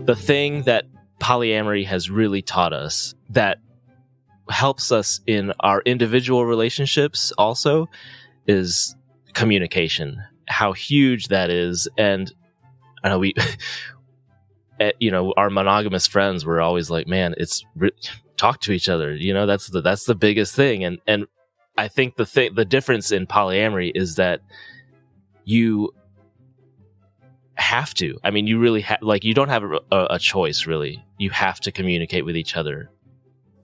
the thing that polyamory has really taught us that helps us in our individual relationships also is communication, how huge that is. And I know our monogamous friends were always like, man, talk to each other. That's the biggest thing. And I think the difference in polyamory is that you have to. I mean, you really you don't have a choice, really. You have to communicate with each other.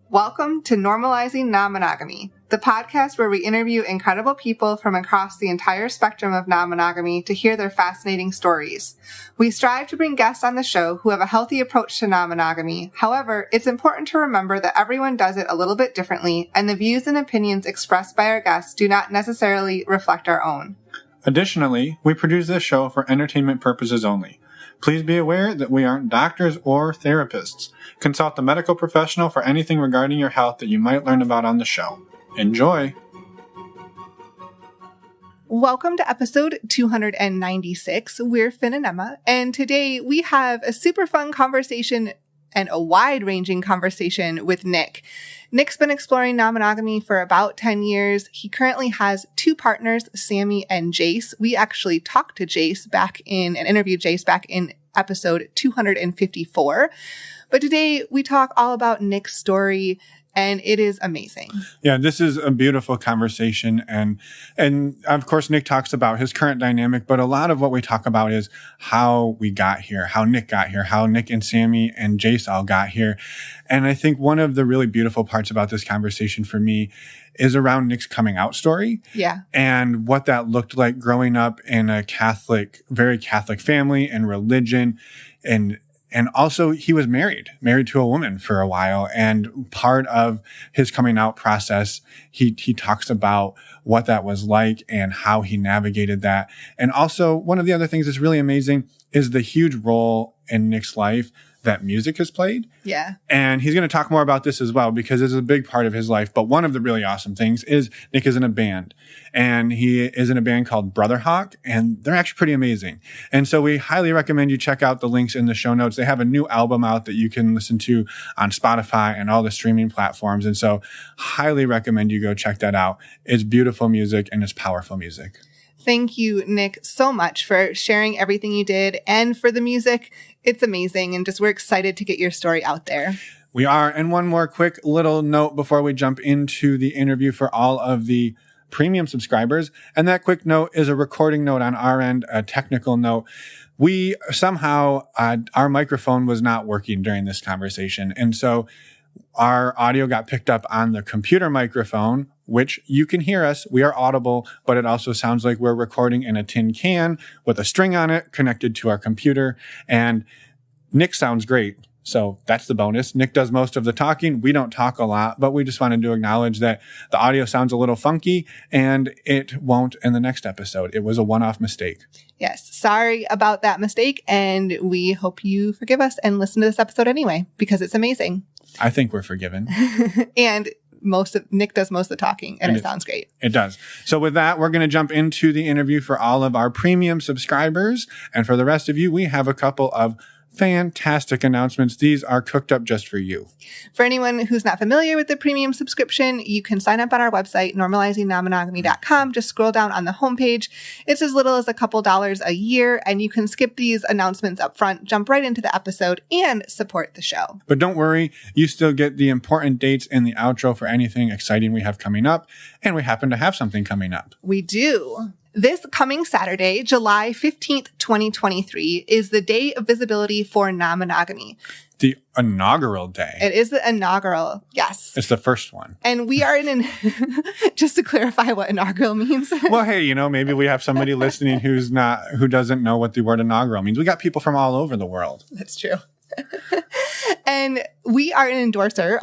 Welcome to Normalizing Non-Monogamy, the podcast where we interview incredible people from across the entire spectrum of non-monogamy to hear their fascinating stories. We strive to bring guests on the show who have a healthy approach to non-monogamy. However, it's important to remember that everyone does it a little bit differently, and the views and opinions expressed by our guests do not necessarily reflect our own. Additionally, we produce this show for entertainment purposes only. Please be aware that we aren't doctors or therapists. Consult a medical professional for anything regarding your health that you might learn about on the show. Enjoy! Welcome to episode 296. We're Finn and Emma, and today we have a super fun conversation and a wide-ranging conversation with Nick. Nick's been exploring non-monogamy for about 10 years. He currently has 2 partners, Sammy and Jace. We actually talked to Jace and interviewed Jace back in episode 254. But today we talk all about Nick's story, and it is amazing. Yeah, this is a beautiful conversation. And of course, Nick talks about his current dynamic, but a lot of what we talk about is how we got here, how Nick got here, how Nick and Sammy and Jace all got here. And I think one of the really beautiful parts about this conversation for me is around Nick's coming out story. Yeah. And what that looked like growing up in a very Catholic family and religion. And also he was married to a woman for a while. And part of his coming out process, he talks about what that was like and how he navigated that. And also one of the other things that's really amazing is the huge role in Nick's life that music has played. Yeah. And he's going to talk more about this as well because it's a big part of his life. But one of the really awesome things is Nick is in a band, and he is in a band called Brother Hawk, and they're actually pretty amazing. And so we highly recommend you check out the links in the show notes. They have a new album out that you can listen to on Spotify and all the streaming platforms. And so highly recommend you go check that out. It's beautiful music and it's powerful music. Thank you, Nick, so much for sharing everything you did and for the music. It's amazing, and we're excited to get your story out there. We are. And one more quick little note before we jump into the interview for all of the premium subscribers. And that quick note is a recording note on our end, a technical note. We somehow, our microphone was not working during this conversation. And so our audio got picked up on the computer microphone, which you can hear us. We are audible, but it also sounds like we're recording in a tin can with a string on it connected to our computer. And Nick sounds great. So that's the bonus. Nick does most of the talking. We don't talk a lot, but we just wanted to acknowledge that the audio sounds a little funky, and it won't in the next episode. It was a one-off mistake. Yes. Sorry about that mistake. And we hope you forgive us and listen to this episode anyway, because it's amazing. I think we're forgiven. And Nick does most of the talking, and it sounds great. It does. So with that, we're going to jump into the interview for all of our premium subscribers. And for the rest of you, we have a couple of fantastic announcements. These are cooked up just for you. For anyone who's not familiar with the premium subscription, you can sign up on our website, normalizingnonmonogamy.com. Just scroll down on the homepage. It's as little as a couple dollars a year, and you can skip these announcements up front, jump right into the episode, and support the show. But don't worry, you still get the important dates in the outro for anything exciting we have coming up, and we happen to have something coming up. We do. This coming Saturday, July 15th, 2023, is the day of visibility for non-monogamy. The inaugural day. It is the inaugural, yes. It's the first one. And we are just to clarify what inaugural means. Well, hey, maybe we have somebody listening who doesn't know what the word inaugural means. We got people from all over the world. That's true. And we are an endorser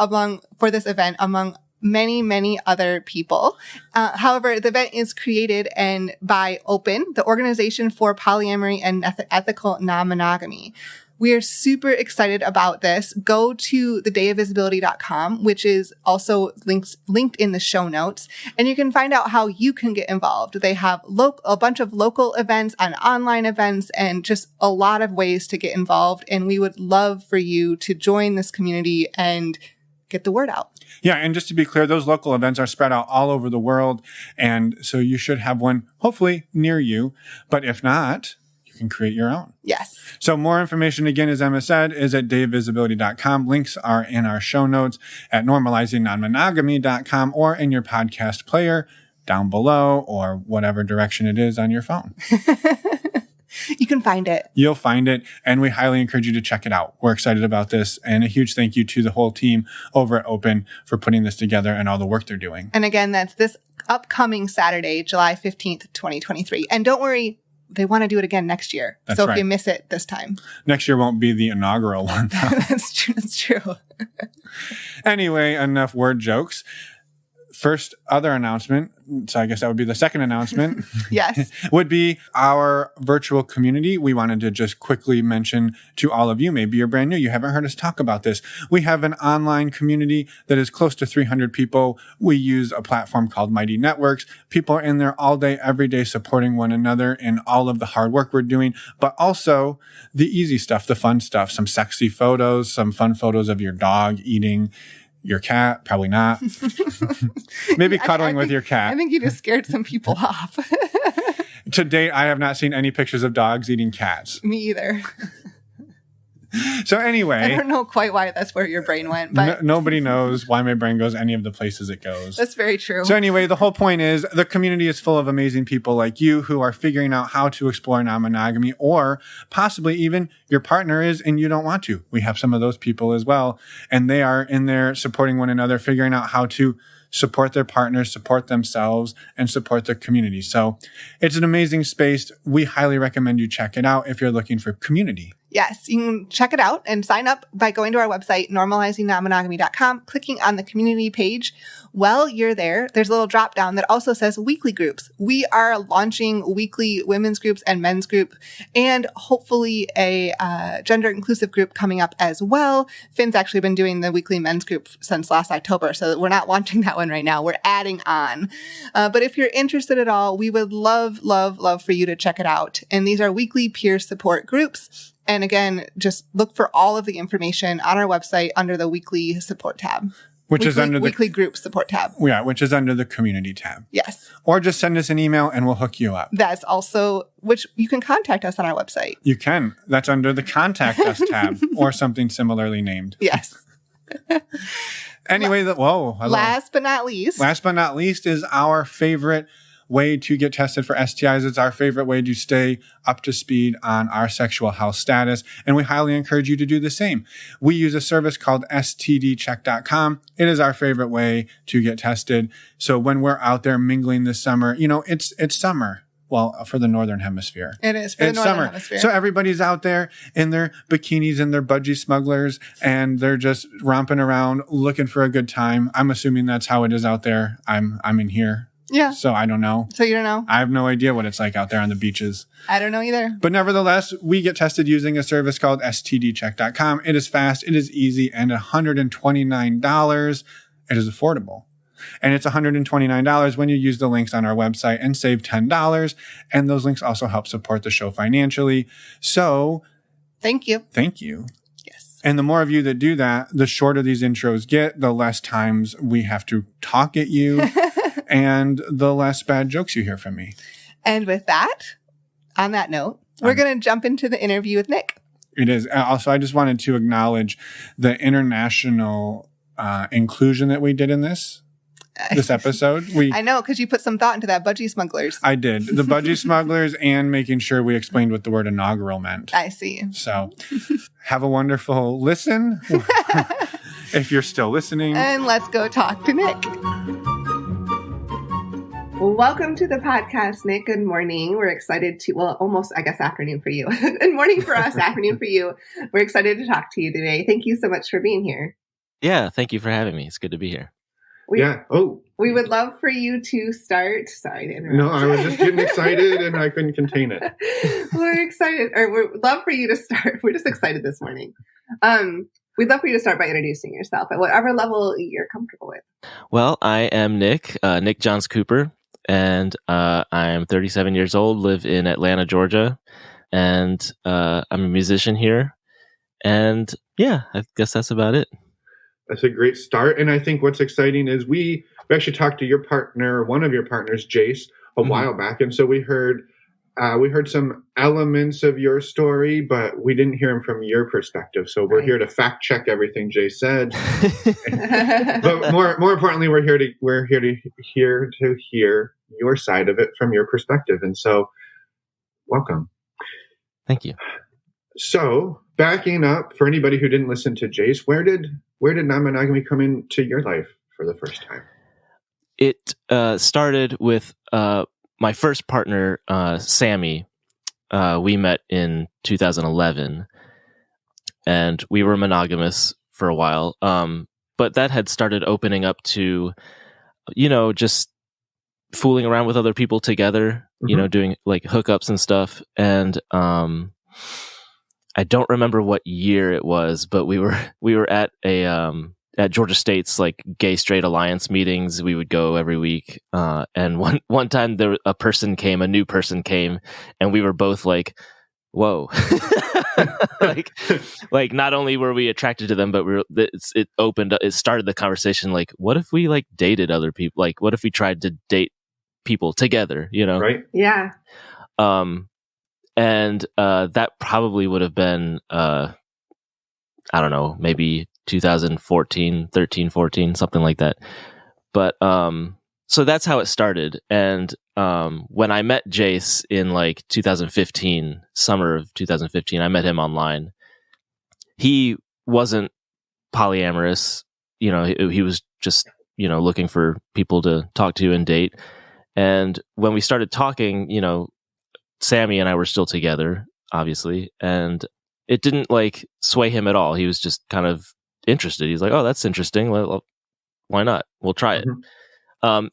for this event among many, many other people. However, the event is created and by Open, the Organization for Polyamory and Ethical Non-Monogamy. We are super excited about this. Go to thedayofvisibility.com, which is also linked in the show notes, and you can find out how you can get involved. They have a bunch of local events and online events and just a lot of ways to get involved. And we would love for you to join this community and get the word out. Yeah, and just to be clear, those local events are spread out all over the world, and so you should have one hopefully near you. But if not, can create your own. Yes. So more information, again, as Emma said, is at dayofvisibility.com. Links are in our show notes at normalizingnonmonogamy.com or in your podcast player down below or whatever direction it is on your phone. You can find it. You'll find it, and we highly encourage you to check it out. We're excited about this, and a huge thank you to the whole team over at Open for putting this together and all the work they're doing. And again, that's this upcoming Saturday, July 15th, 2023. And don't worry, they want to do it again next year. That's so right. If you miss it this time. Next year won't be the inaugural one. That's true. That's true. Anyway, enough word jokes. First other announcement, so I guess that would be the second announcement. Yes. Would be our virtual community. We wanted to just quickly mention to all of you, maybe you're brand new, you haven't heard us talk about this. We have an online community that is close to 300 people. We use a platform called Mighty Networks. People are in there all day, every day, supporting one another in all of the hard work we're doing, but also the easy stuff, the fun stuff, some sexy photos, some fun photos of your dog eating your cat, probably not. Maybe cuddling with your cat. I think you just scared some people off. To date, I have not seen any pictures of dogs eating cats. Me either. So anyway. I don't know quite why that's where your brain went, but nobody knows why my brain goes any of the places it goes. That's very true. So anyway, the whole point is the community is full of amazing people like you who are figuring out how to explore non-monogamy, or possibly even your partner is and you don't want to. We have some of those people as well, and they are in there supporting one another, figuring out how to support their partners, support themselves, and support their community. So it's an amazing space. We highly recommend you check it out if you're looking for community. Yes, you can check it out and sign up by going to our website, normalizingnonmonogamy.com, clicking on the community page. While you're there, there's a little drop down that also says weekly groups. We are launching weekly women's groups and men's group, and hopefully a gender inclusive group coming up as well. Finn's actually been doing the weekly men's group since last October, so we're not launching that one right now. We're adding on. But if you're interested at all, we would love, love, love for you to check it out. And these are weekly peer support groups. And again, just look for all of the information on our website under the weekly support tab. Which is under the weekly group support tab. Yeah, which is under the community tab. Yes. Or just send us an email and we'll hook you up. That's also, which you can contact us on our website. You can. That's under the contact us tab or something similarly named. Yes. Anyway, last but not least is our favorite way to get tested for STIs. It's our favorite way to stay up to speed on our sexual health status, and we highly encourage you to do the same. We use a service called stdcheck.com. It is our favorite way to get tested. So when we're out there mingling this summer, it's summer. Well, for the Northern Hemisphere. It is for the Northern Hemisphere. So everybody's out there in their bikinis and their budgie smugglers, and they're just romping around looking for a good time. I'm assuming that's how it is out there. I'm in here. Yeah. So I don't know. So you don't know? I have no idea what it's like out there on the beaches. I don't know either. But nevertheless, we get tested using a service called stdcheck.com. It is fast, it is easy, and $129. It is affordable. And it's $129 when you use the links on our website and save $10. And those links also help support the show financially. So thank you. Thank you. Yes. And the more of you that do that, the shorter these intros get, the less times we have to talk at you. And the less bad jokes you hear from me. And with that, on that note, we're going to jump into the interview with Nick. It is. Also, I just wanted to acknowledge the international inclusion that we did in this episode. I know, because you put some thought into that, budgie smugglers. I did. The budgie smugglers, and making sure we explained what the word inaugural meant. I see. So have a wonderful listen. If you're still listening. And let's go talk to Nick. Welcome to the podcast, Nick. Good morning. We're excited to, almost, I guess, afternoon for you. Good morning for us, afternoon for you. We're excited to talk to you today. Thank you so much for being here. Yeah, thank you for having me. It's good to be here. We would love for you to start. Sorry to interrupt. No, I was just getting excited and I couldn't contain it. We're excited, or we'd love for you to start. We're just excited this morning. We'd love for you to start by introducing yourself at whatever level you're comfortable with. Well, I am Nick Johns Cooper, and I'm 37 years old, live in Atlanta, Georgia, and I'm a musician here. And yeah, I guess that's about it. That's a great start. And I think what's exciting is we actually talked to your partner, one of your partners, Jace, a while back. And so we heard some elements of your story, but we didn't hear them from your perspective. So we're here to fact check everything Jace said. But more importantly, we're here to hear your side of it from your perspective. And so welcome. Thank you. So backing up for anybody who didn't listen to Jace, where did non-monogamy come into your life for the first time? It started with my first partner, Sammy. We met in 2011, and we were monogamous for a while. But that had started opening up to, just fooling around with other people together, doing like hookups and stuff. And I don't remember what year it was, but we were at at Georgia State's like gay straight alliance meetings. We would go every week. And one time a new person came, and we were both like, whoa. like not only were we attracted to them, but it started the conversation. Like, what if we like dated other people? Like, what if we tried to date people together, Right. Yeah. And that probably would have been, I don't know, maybe 2014, 13, 14, something like that. But so that's how it started. And when I met Jace in like 2015, summer of 2015, I met him online. He wasn't polyamorous. He was just, looking for people to talk to and date. And when we started talking, Sammy and I were still together, obviously, and it didn't like sway him at all. He was just kind of interested. He's like, "Oh, that's interesting. Well, why not? We'll try it."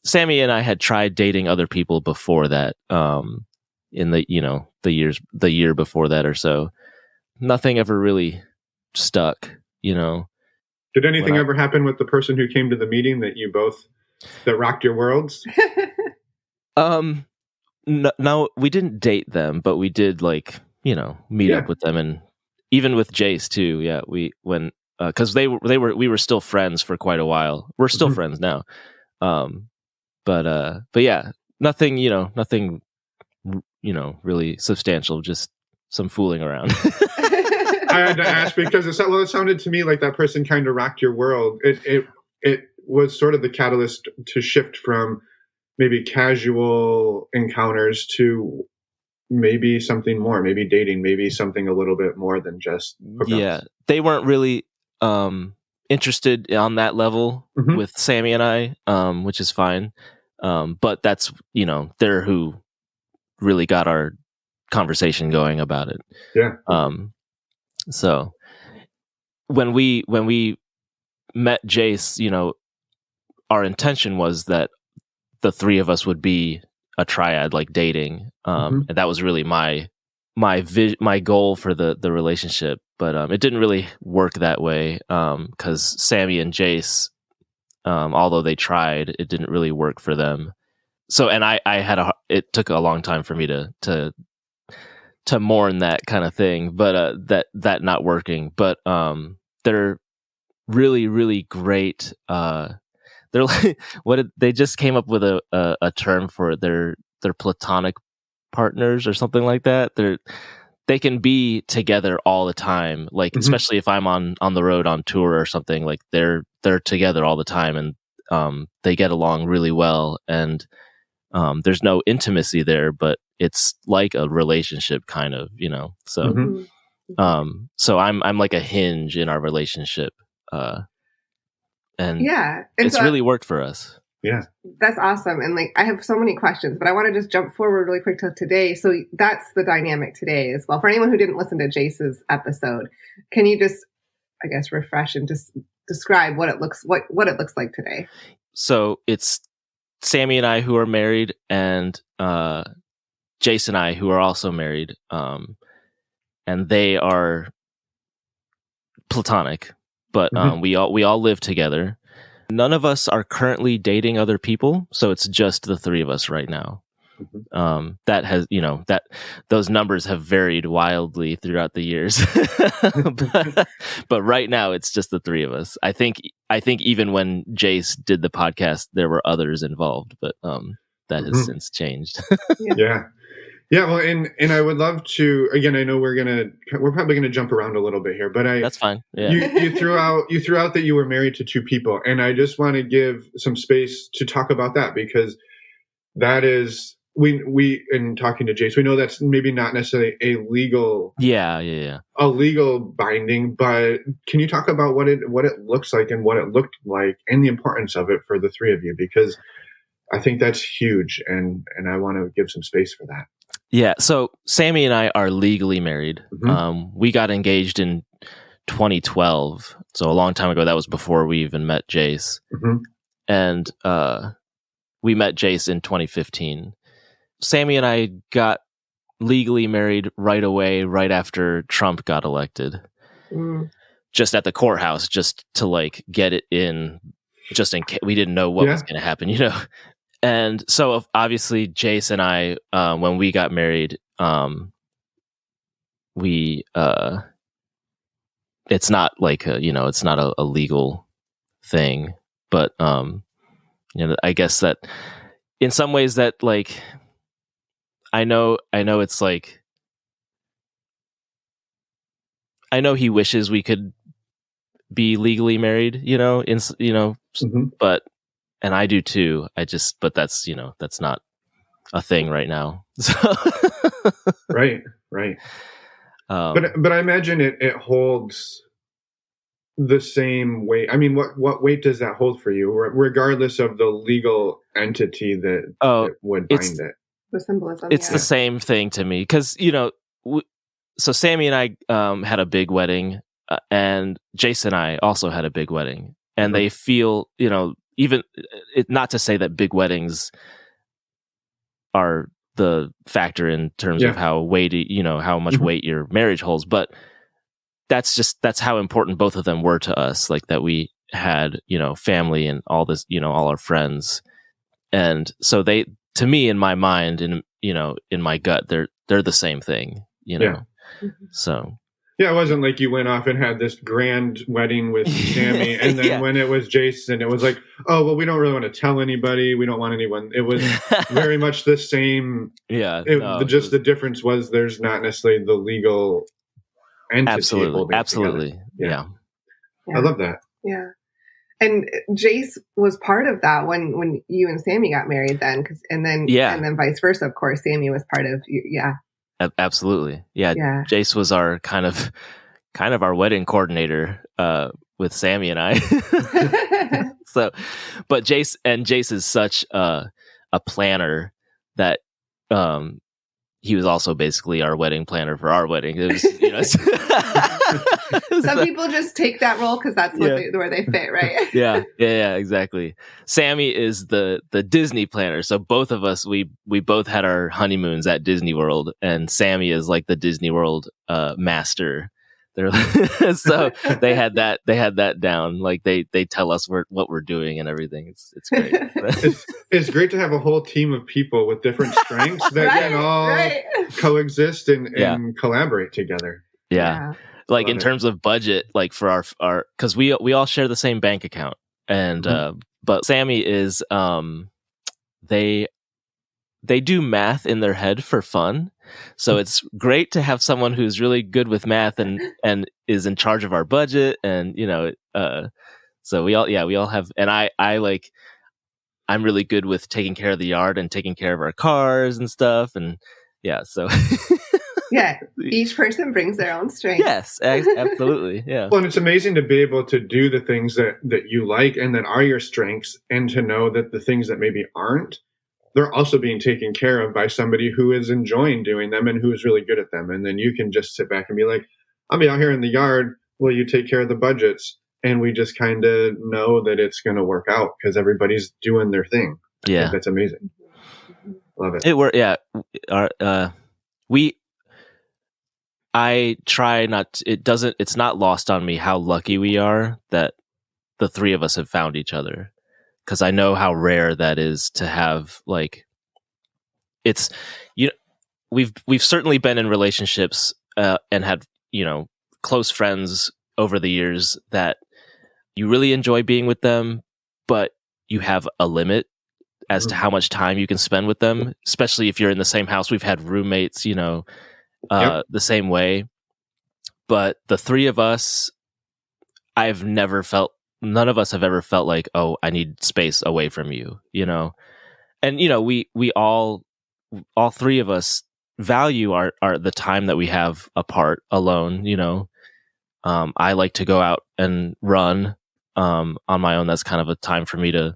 Sammy and I had tried dating other people before that, in the year before that or so. Nothing ever really stuck. Did anything ever happen with the person who came to the meeting that rocked your worlds? No, we didn't date them, but we did meet up with them, and even with Jace too. Yeah, because we were still friends for quite a while. We're still friends now. But yeah, nothing really substantial, just some fooling around. I had to ask because it sounded to me like that person kind of rocked your world. It was sort of the catalyst to shift from maybe casual encounters to maybe something more, maybe dating, maybe something a little bit more than just hookups. Yeah, they weren't really interested on that level with Sammy and I, which is fine. But that's, they're who really got our conversation going about it. Yeah. So when we met Jace, our intention was that the three of us would be a triad, like dating. And that was really my goal for the relationship. But it didn't really work that way, because Sammy and Jace, although they tried, it didn't really work for them. So, and it took a long time for me to mourn that kind of thing, but that not working. But they're really, really great. They're like, they just came up with a term for it. They're platonic partners or something like that. They can be together all the time, like especially if I'm on the road on tour or something. Like they're together all the time, and they get along really well. And there's no intimacy there, but it's like a relationship, kind of, So, so I'm like a hinge in our relationship, and it's really worked for us. Yeah. That's awesome. And I have so many questions, but I want to just jump forward really quick to today. So that's the dynamic today as well. For anyone who didn't listen to Jace's episode, can you just, I guess, refresh and just describe what it looks like today? so it's Sammy and I who are married, and Jace and I who are also married, and they are platonic, but we all live together. None of us are currently dating other people, so it's just the three of us right now. That has, that those numbers have varied wildly throughout the years, but right now it's just the three of us. I think even when Jace did the podcast, there were others involved, but that has since changed. Yeah. Well, and I would love to, again, I know we're probably gonna jump around a little bit here, but that's fine. Yeah. You threw out that you were married to two people, and I just want to give some space to talk about that, because that is, we in talking to Jace, we know that's maybe not necessarily a legal a legal binding, but can you talk about what it looks like and what it looked like and the importance of it for the three of you? Because I think that's huge, and I want to give some space for that. Yeah, so Sammy and I are legally married. We got engaged in 2012, so a long time ago. That was before we even met Jace, and we met Jace in 2015. Sammy and I got legally married right away, right after Trump got elected. Just at the courthouse, just to get it in, just in case we didn't know what was going to happen, And so obviously Jace and I, when we got married, we it's not it's not a legal thing, but I guess that in some ways that I know it's I know he wishes we could be legally married, but, and I do too. But that's, that's not a thing right now. So. Right. But I imagine it holds the same weight. I mean, what weight does that hold for you, regardless of the legal entity that would bind it? The symbolism. It's the same thing to me, because so Sammy and I had a big wedding, and Jace and I also had a big wedding, and they feel even not to say that big weddings are the factor in terms of how weighty, how much weight your marriage holds, but that's how important both of them were to us. That we had family and all this, all our friends, and so they, to me, in my mind, and in my gut, they're the same thing, So it wasn't like you went off and had this grand wedding with Sammy, and then when it was Jason, it was like, oh well, we don't really want to tell anybody, we don't want anyone. It was very much the same. Just the difference was there's not necessarily the legal entity. Absolutely. Yeah. I love that. Yeah. And Jace was part of that when you and Sammy got married then, and then vice versa. Of course, Sammy was part of you. Yeah. Absolutely. Yeah. Jace was our kind of our wedding coordinator with Sammy and I. So, but Jace is such a planner that he was also basically our wedding planner for our wedding. It was, Some people just take that role because that's where they fit, right? Yeah, exactly. Sammy is the Disney planner. So both of us, we both had our honeymoons at Disney World, and Sammy is like the Disney World master. So they had that down. They tell us what we're doing and everything. It's great. It's great to have a whole team of people with different strengths that can all coexist and collaborate together. Yeah. In terms of budget, for our because we all share the same bank account, and but Sammy is they do math in their head for fun. So it's great to have someone who's really good with math and is in charge of our budget, and so we all have, and I'm really good with taking care of the yard and taking care of our cars and stuff, and so each person brings their own strength. Yes, absolutely. Yeah. Well, and it's amazing to be able to do the things that you like and that are your strengths, and to know that the things that maybe aren't, they're also being taken care of by somebody who is enjoying doing them and who is really good at them. And then you can just sit back and be like, I'll be out here in the yard. Will you take care of the budgets? and we just kind of know that it's going to work out because everybody's doing their thing. I think that's amazing. Love it. Yeah. I try not, it's not lost on me how lucky we are that the three of us have found each other. Cause I know how rare that is to have, like, it's, you know, we've certainly been in relationships, and had, you know, close friends over the years that you really enjoy being with them, but you have a limit as to how much time you can spend with them, especially if you're in the same house. We've had roommates, you know, the same way. But the three of us, none of us have ever felt like, oh, I need space away from you, you know? And, you know, we all three of us value our the time that we have apart alone, you know? I like to go out and run, on my own. That's kind of a time for me to,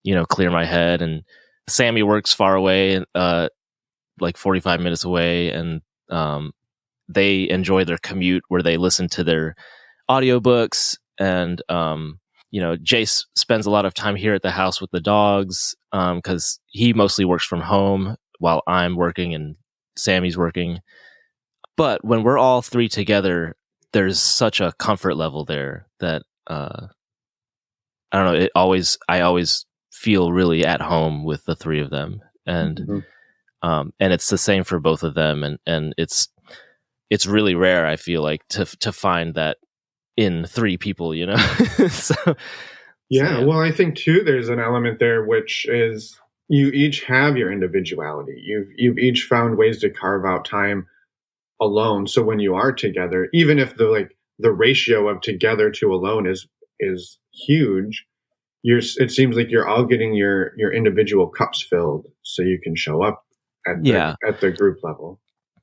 you know, clear my head. And Sammy works far away, like 45 minutes away. And, they enjoy their commute where they listen to their audiobooks. And, you know, Jace spends a lot of time here at the house with the dogs, cause he mostly works from home while I'm working and Sammy's working. But when we're all three together, there's such a comfort level there that, I don't know, I always feel really at home with the three of them. And, and it's the same for both of them. And it's really rare, I feel like, to find that in three people, you know? Yeah. Well, I think too, there's an element there, which is you each have your individuality. You've each found ways to carve out time alone. So when you are together, even if the ratio of together to alone is huge, it seems like you're all getting your individual cups filled so you can show up at the group level.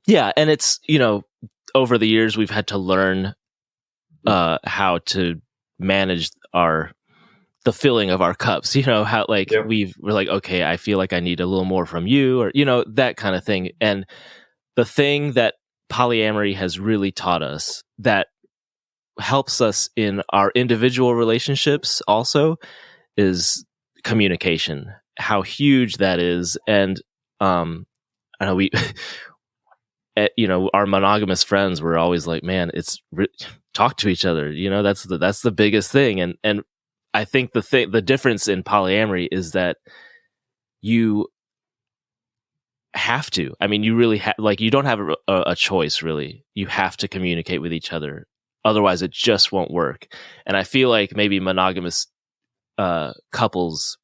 Yeah. And it's, you know, over the years, we've had to learn how to manage the filling of our cups, you know, how like we're like, okay, I feel like I need a little more from you, or, you know, that kind of thing. And the thing that polyamory has really taught us that helps us in our individual relationships also is communication, how huge that is. And, I know you know, our monogamous friends were always like, man, talk to each other. You know, that's the biggest thing. And I think the difference in polyamory is that you have to, I mean, you really like, you don't have a choice really. You have to communicate with each other. Otherwise it just won't work. And I feel like maybe monogamous, couples,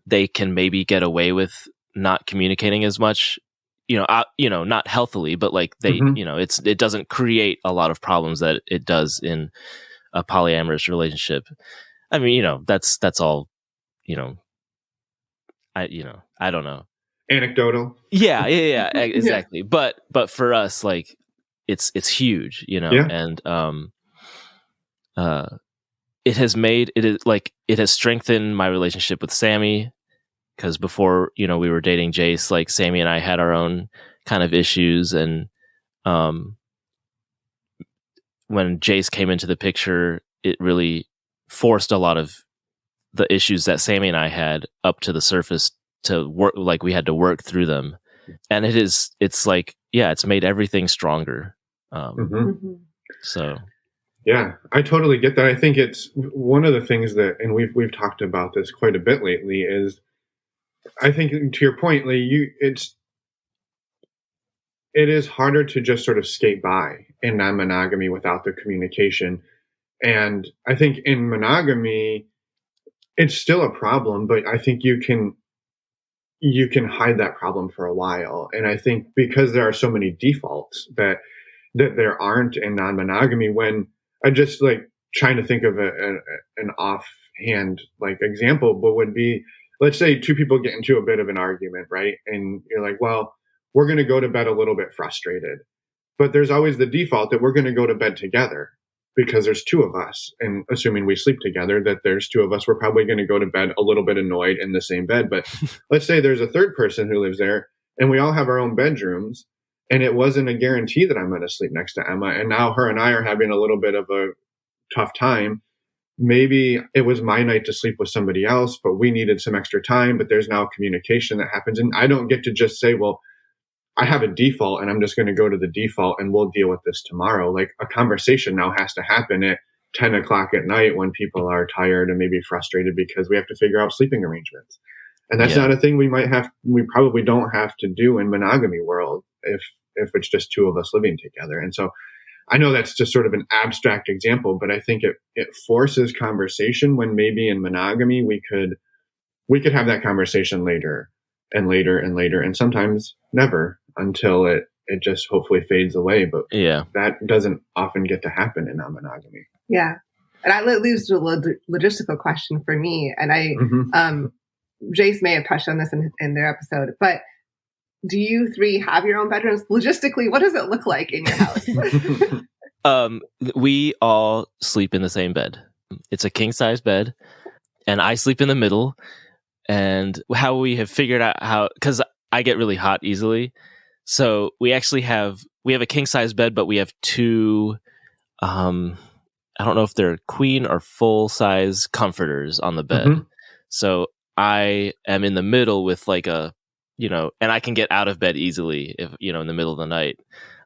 they can maybe get away with not communicating as much, you know, not healthily, but like they, you know, it doesn't create a lot of problems that it does in a polyamorous relationship. I mean, you know, that's all, you know, I don't know. Anecdotal. Yeah, exactly. But for us, like, it's huge, you know, and, it has strengthened my relationship with Sammy. Because before, you know, we were dating Jace, like Sammy and I had our own kind of issues. And when Jace came into the picture, it really forced a lot of the issues that Sammy and I had up to the surface to work. Like we had to work through them. And it's like, yeah, it's made everything stronger. So. Yeah, I totally get that. I think it's one of the things that, and we've talked about this quite a bit lately, is I think to your point, Lee, it is harder to just sort of skate by in non-monogamy without the communication. And I think in monogamy, it's still a problem, but I think you can hide that problem for a while. And I think because there are so many defaults that there aren't in non-monogamy, when I just like trying to think of an offhand like example, but would be, let's say two people get into a bit of an argument, right? And you're like, well, we're going to go to bed a little bit frustrated, but there's always the default that we're going to go to bed together because there's two of us. And assuming we sleep together, that there's two of us, we're probably going to go to bed a little bit annoyed in the same bed. But let's say there's a third person who lives there and we all have our own bedrooms, and it wasn't a guarantee that I'm going to sleep next to Emma. And now her and I are having a little bit of a tough time. maybe it was my night to sleep with somebody else, but we needed some extra time, but there's now communication that happens. And I don't get to just say, well, I have a default and I'm just going to go to the default and we'll deal with this tomorrow. Like, a conversation now has to happen at 10 o'clock at night when people are tired and maybe frustrated because we have to figure out sleeping arrangements. And that's not a thing we probably don't have to do in monogamy world if it's just two of us living together. And so I know that's just sort of an abstract example, but I think it forces conversation when maybe in monogamy we could have that conversation later and later and later, and sometimes never, until it just hopefully fades away. But that doesn't often get to happen in non-monogamy. Yeah. And that leads to a logistical question for me. And Jace may have touched on this in their episode, but do you three have your own bedrooms? Logistically, what does it look like in your house? We all sleep in the same bed. It's a king size bed, and I sleep in the middle. And how we have figured out because I get really hot easily, so we actually have a king size bed, but we have two. I don't know if they're queen or full size comforters on the bed. Mm-hmm. So I am in the middle with like and I can get out of bed easily if, in the middle of the night.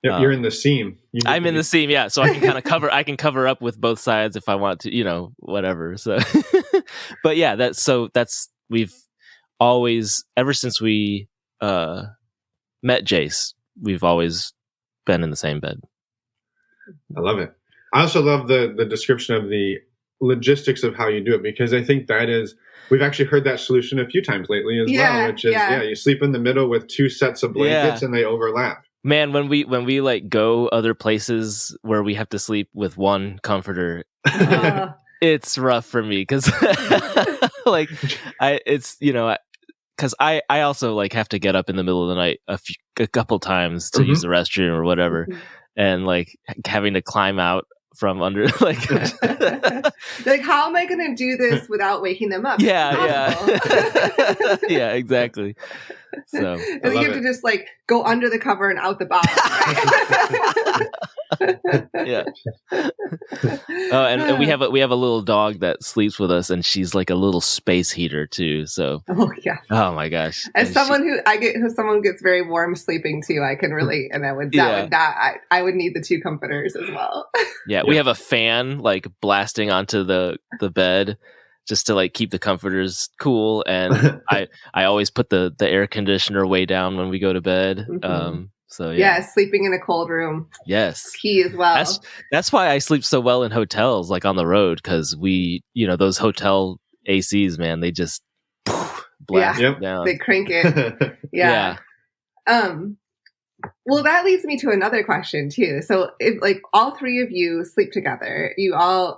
Yep, you're in the seam. I'm in the seam. Yeah. So I can kind of I can cover up with both sides if I want to, whatever. So, but yeah, we've always, ever since we, met Jace, we've always been in the same bed. I love it. I also love the description of the logistics of how you do it, because I think we've actually heard that solution a few times lately as well, which is, you sleep in the middle with two sets of blankets and they overlap. Man, when we like go other places where we have to sleep with one comforter, it's rough for me because like because I also like have to get up in the middle of the night a couple times to use the restroom or whatever, and like having to climb out from under like like, how am I going to do this without waking them up? Yeah exactly. So and you have to just like go under the cover and out the bottom, right? Yeah. And we have a little dog that sleeps with us, and she's like a little space heater too. So oh my gosh. As someone who gets very warm sleeping too, I can relate, and I would need the two comforters as well. Yeah, we have a fan like blasting onto the bed just to like keep the comforters cool, and I always put the air conditioner way down when we go to bed. So sleeping in a cold room. Yes, key as well. That's why I sleep so well in hotels, like on the road, because we, those hotel ACs, man, they just blast down. They crank it. Yeah. Well, that leads me to another question too. So, if like all three of you sleep together,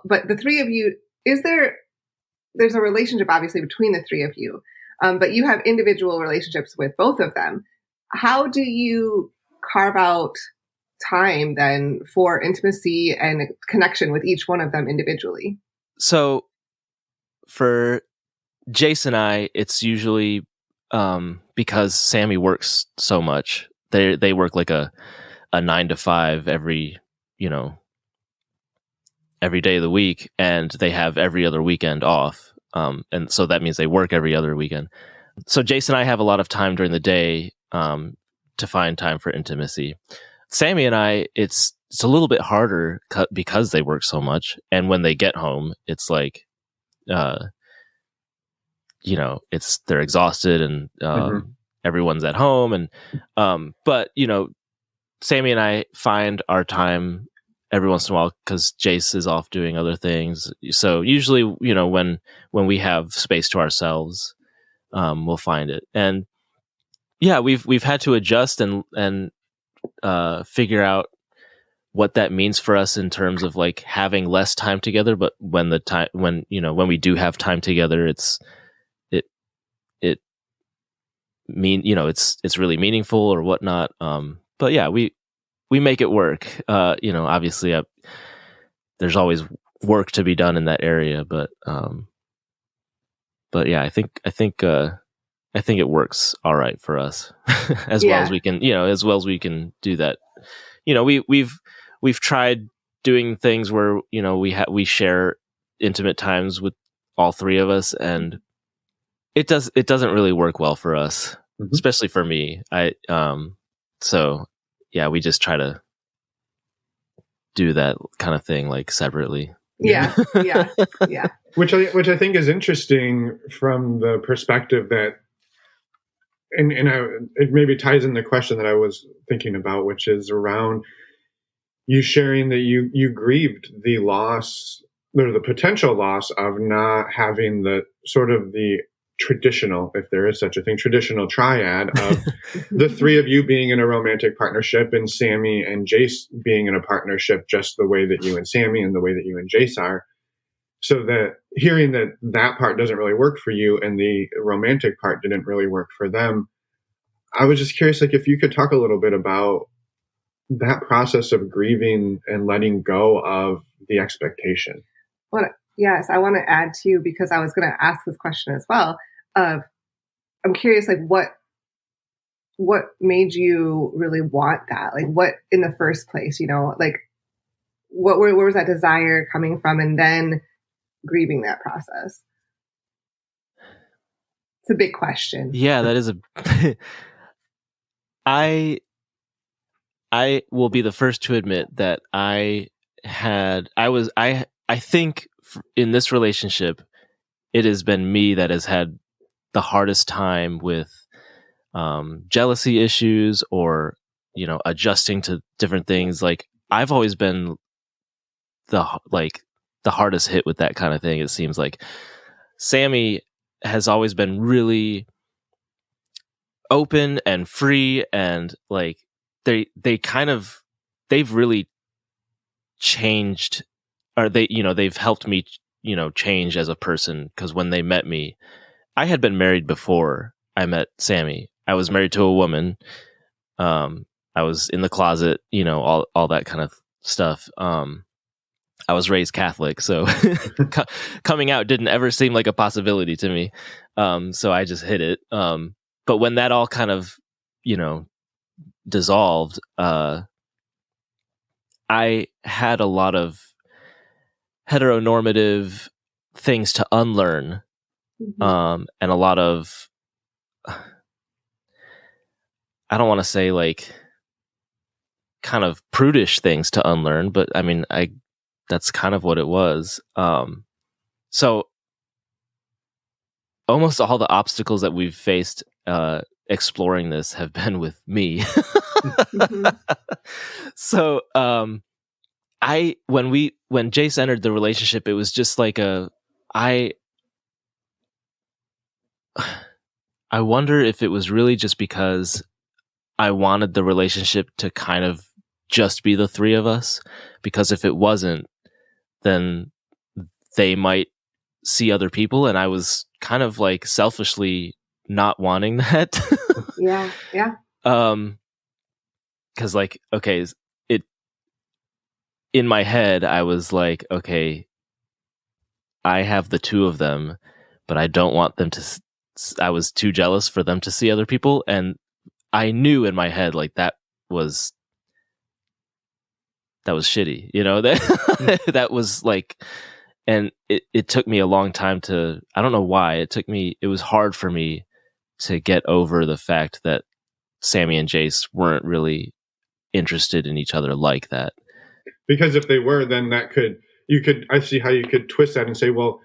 but the three of you, there's a relationship obviously between the three of you, but you have individual relationships with both of them. How do you carve out time then for intimacy and connection with each one of them individually? So for Jace and I, it's usually because Sammy works so much. They work like a 9 to 5 every day of the week, and they have every other weekend off. And so that means they work every other weekend. So Jace and I have a lot of time during the day to find time for intimacy. Sammy and I, it's a little bit harder because they work so much. And when they get home, it's like, they're exhausted, and everyone's at home. And, but, Sammy and I find our time every once in a while because Jace is off doing other things. So usually, when we have space to ourselves, we'll find it. And yeah, we've had to adjust and figure out what that means for us in terms of like having less time together. But when we do have time together, it's really meaningful or whatnot. But yeah, we make it work. Obviously there's always work to be done in that area, but yeah, I think it works all right for us as well as we can do that. We've tried doing things where, we share intimate times with all three of us, and it doesn't really work well for us, especially for me. So yeah, we just try to do that kind of thing like separately. Yeah. Which I think is interesting from the perspective that, it maybe ties in the question that I was thinking about, which is around you sharing that you grieved the loss, or the potential loss of not having the sort of the traditional, if there is such a thing, traditional triad of the three of you being in a romantic partnership and Sammy and Jace being in a partnership just the way that you and Sammy and the way that you and Jace are. So that hearing that part doesn't really work for you and the romantic part didn't really work for them, I was just curious, like, if you could talk a little bit about that process of grieving and letting go of the expectation. Yes, I want to add too, because I was going to ask this question as well. I'm curious, like, what made you really want that? Like, what in the first place, like, where was that desire coming from, and then grieving that process? It's a big question. Yeah, that is I will be the first to admit that I think in this relationship, it has been me that has had the hardest time with jealousy issues, or adjusting to different things. Like, I've always been the hardest hit with that kind of thing. It seems like Sammy has always been really open and free, and like they've really changed, or they've helped me change as a person, because when they met me, I had been married before I met Sammy. I was married to a woman. I was in the closet, all that kind of stuff. I was raised Catholic, so coming out didn't ever seem like a possibility to me. So I just hid it. But when that all kind of, dissolved, I had a lot of heteronormative things to unlearn, and a lot of, I don't want to say like kind of prudish things to unlearn, but I mean, that's kind of what it was. So almost all the obstacles that we've faced exploring this have been with me. So when Jace entered the relationship, it was just like I wonder if it was really just because I wanted the relationship to kind of just be the three of us, because if it wasn't, then they might see other people, and I was kind of like selfishly not wanting that. Yeah. Because like, okay, in my head, I was like, okay, I have the two of them, but I don't want them to. I was too jealous for them to see other people, and I knew in my head like that was shitty, that was like, and it took me a long time to, I don't know why, it was hard for me to get over the fact that Sammy and Jace weren't really interested in each other like that. Because if they were, then I see how you could twist that and say, well,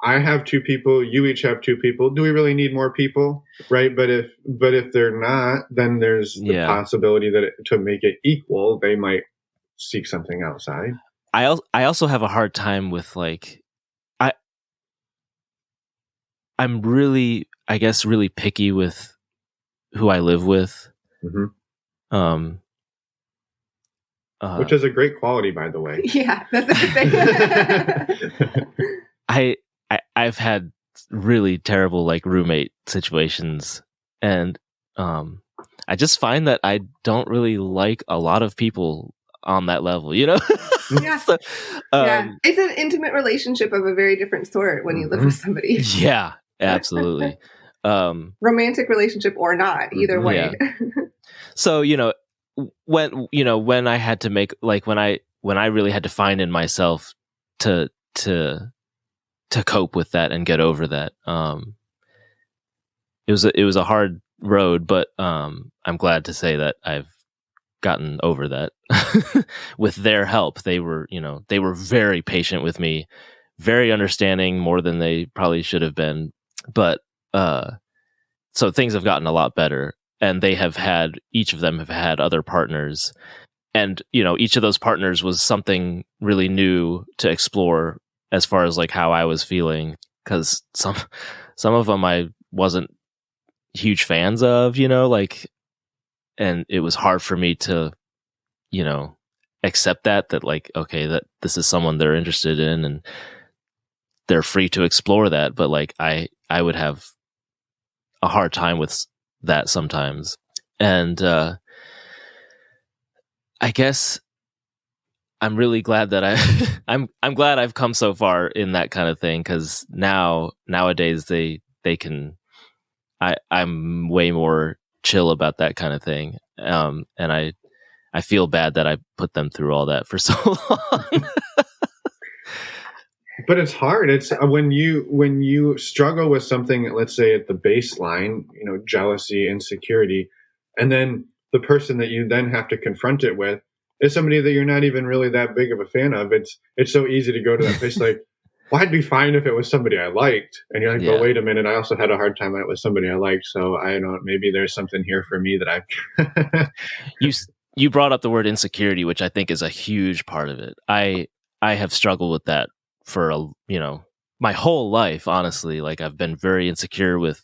I have two people, you each have two people. Do we really need more people? Right. But if they're not, then there's the possibility that to make it equal, they might seek something outside. I also have a hard time with like, I'm really, I guess, really picky with who I live with. Mm-hmm. Which is a great quality, by the way. Yeah, that's a good thing. I've had really terrible like roommate situations, and I just find that I don't really like a lot of people on that level, Yeah. So, It's an intimate relationship of a very different sort when you live with somebody. Yeah, absolutely. Romantic relationship or not, either way. Yeah. So, when I had to make, like, when I really had to find in myself to cope with that and get over that. It was a hard road, but I'm glad to say that I've gotten over that with their help. They were very patient with me, very understanding, more than they probably should have been. But so things have gotten a lot better, and each of them have had other partners, and each of those partners was something really new to explore as far as like how I was feeling, because some of them I wasn't huge fans of, and it was hard for me to accept that like, okay, that this is someone they're interested in and they're free to explore that, but like I would have a hard time with that sometimes. And I guess I'm really glad that I'm glad I've come so far in that kind of thing, because nowadays they can, I'm way more chill about that kind of thing. And I feel bad that I put them through all that for so long. But it's hard. It's when you struggle with something, let's say at the baseline, jealousy, insecurity, and then the person that you then have to confront it with is somebody that you're not even really that big of a fan of. It's so easy to go to that place like, well, I'd be fine if it was somebody I liked. And you're like, but wait a minute, I also had a hard time when it was somebody I liked. So I don't, maybe there's something here for me that You brought up the word insecurity, which I think is a huge part of it. I have struggled with that for my whole life, honestly. Like, I've been very insecure with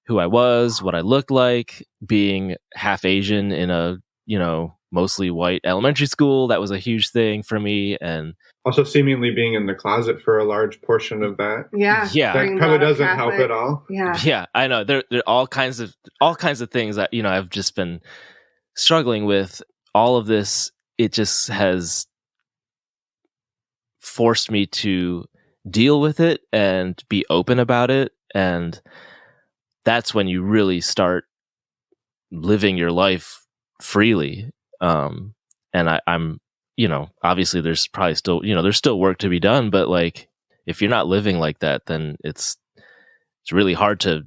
who I was, what I looked like, being half Asian in a, mostly white elementary school. That was a huge thing for me. And also seemingly being in the closet for a large portion of that. Yeah. That probably doesn't help at all. Yeah. Yeah, I know. There are all kinds of things that, I've just been struggling with. All of this, it just has forced me to deal with it and be open about it. And that's when you really start living your life freely. And I'm, obviously there's probably still, there's still work to be done, but like, if you're not living like that, then it's really hard to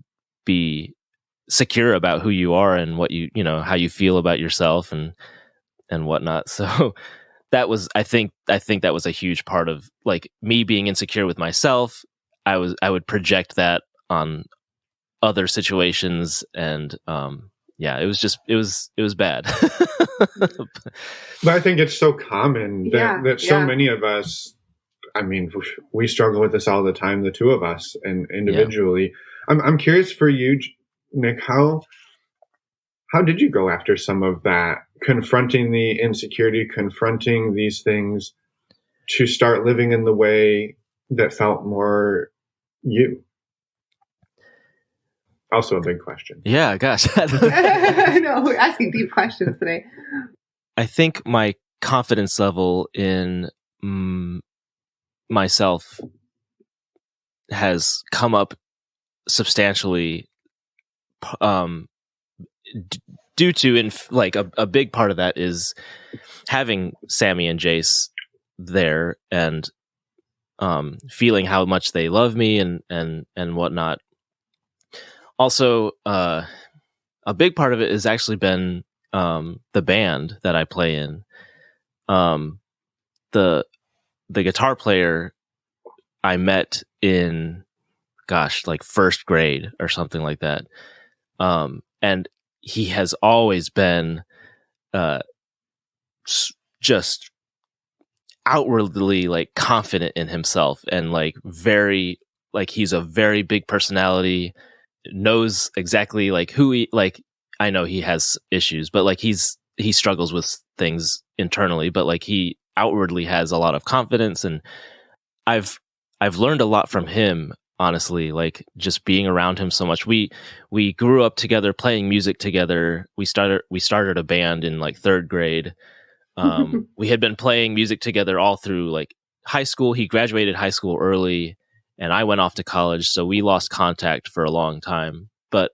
be secure about who you are and what how you feel about yourself and whatnot. So that was, I think that was a huge part of like me being insecure with myself. I would project that on other situations, and it was bad. But I think it's so common that so many of us, I mean, we struggle with this all the time, the two of us, and individually. Yeah. I'm curious for you, Nick, how did you go after some of that, confronting the insecurity, confronting these things, to start living in the way that felt more you? Also a big question. Yeah, gosh. I know, we're asking deep questions today. I think my confidence level in myself has come up substantially, due to a big part of that is having Sammy and Jace there, and feeling how much they love me and whatnot. Also, a big part of it has actually been the band that I play in. The guitar player I met in, like first grade or something like that. And he has always been just outwardly like confident in himself, and like very, like, he's a very big personality, knows exactly like who he, like, I know he has issues, but like he struggles with things internally, but like he outwardly has a lot of confidence. And I've learned a lot from him, honestly, like just being around him so much. We grew up together, playing music together. We started a band in like third grade. We had been playing music together all through like high school. He graduated high school early, and I went off to college, so we lost contact for a long time. But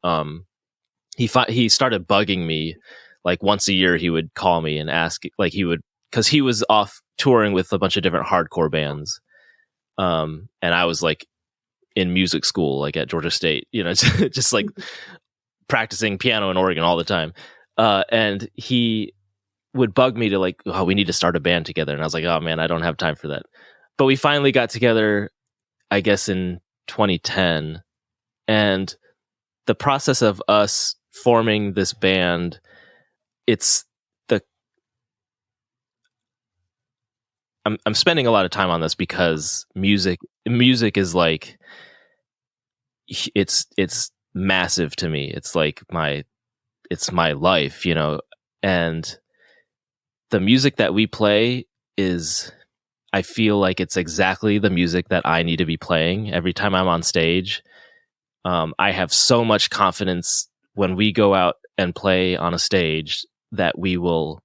he started bugging me. Like once a year, he would call me and ask, like because he was off touring with a bunch of different hardcore bands. And I was like in music school, like at Georgia State, just like practicing piano and organ all the time. And he would bug me to like, oh, we need to start a band together. And I was like, oh man, I don't have time for that. But we finally got together, I guess in 2010. And the process of us forming this band, I'm spending a lot of time on this because music is like, it's massive to me. It's like it's my life, and the music that we play I feel like it's exactly the music that I need to be playing every time I'm on stage. I have so much confidence when we go out and play on a stage that we will,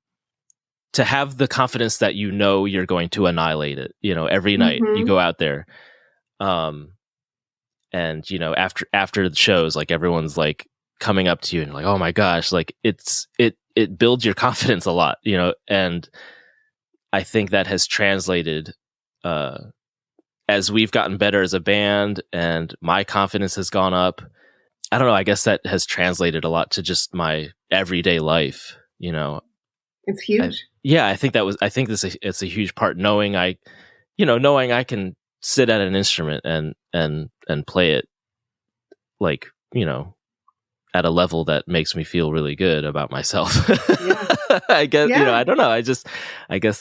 to have the confidence that you're going to annihilate it, every night you go out there. And after the shows, like everyone's like coming up to you and like, oh my gosh, like it builds your confidence a lot, and I think that has translated as we've gotten better as a band and my confidence has gone up. I don't know, I guess that has translated a lot to just my everyday life, It's huge. I think it's a huge part, knowing I can sit at an instrument and play it like, at a level that makes me feel really good about myself. Yeah. I guess, Yeah. I don't know. I guess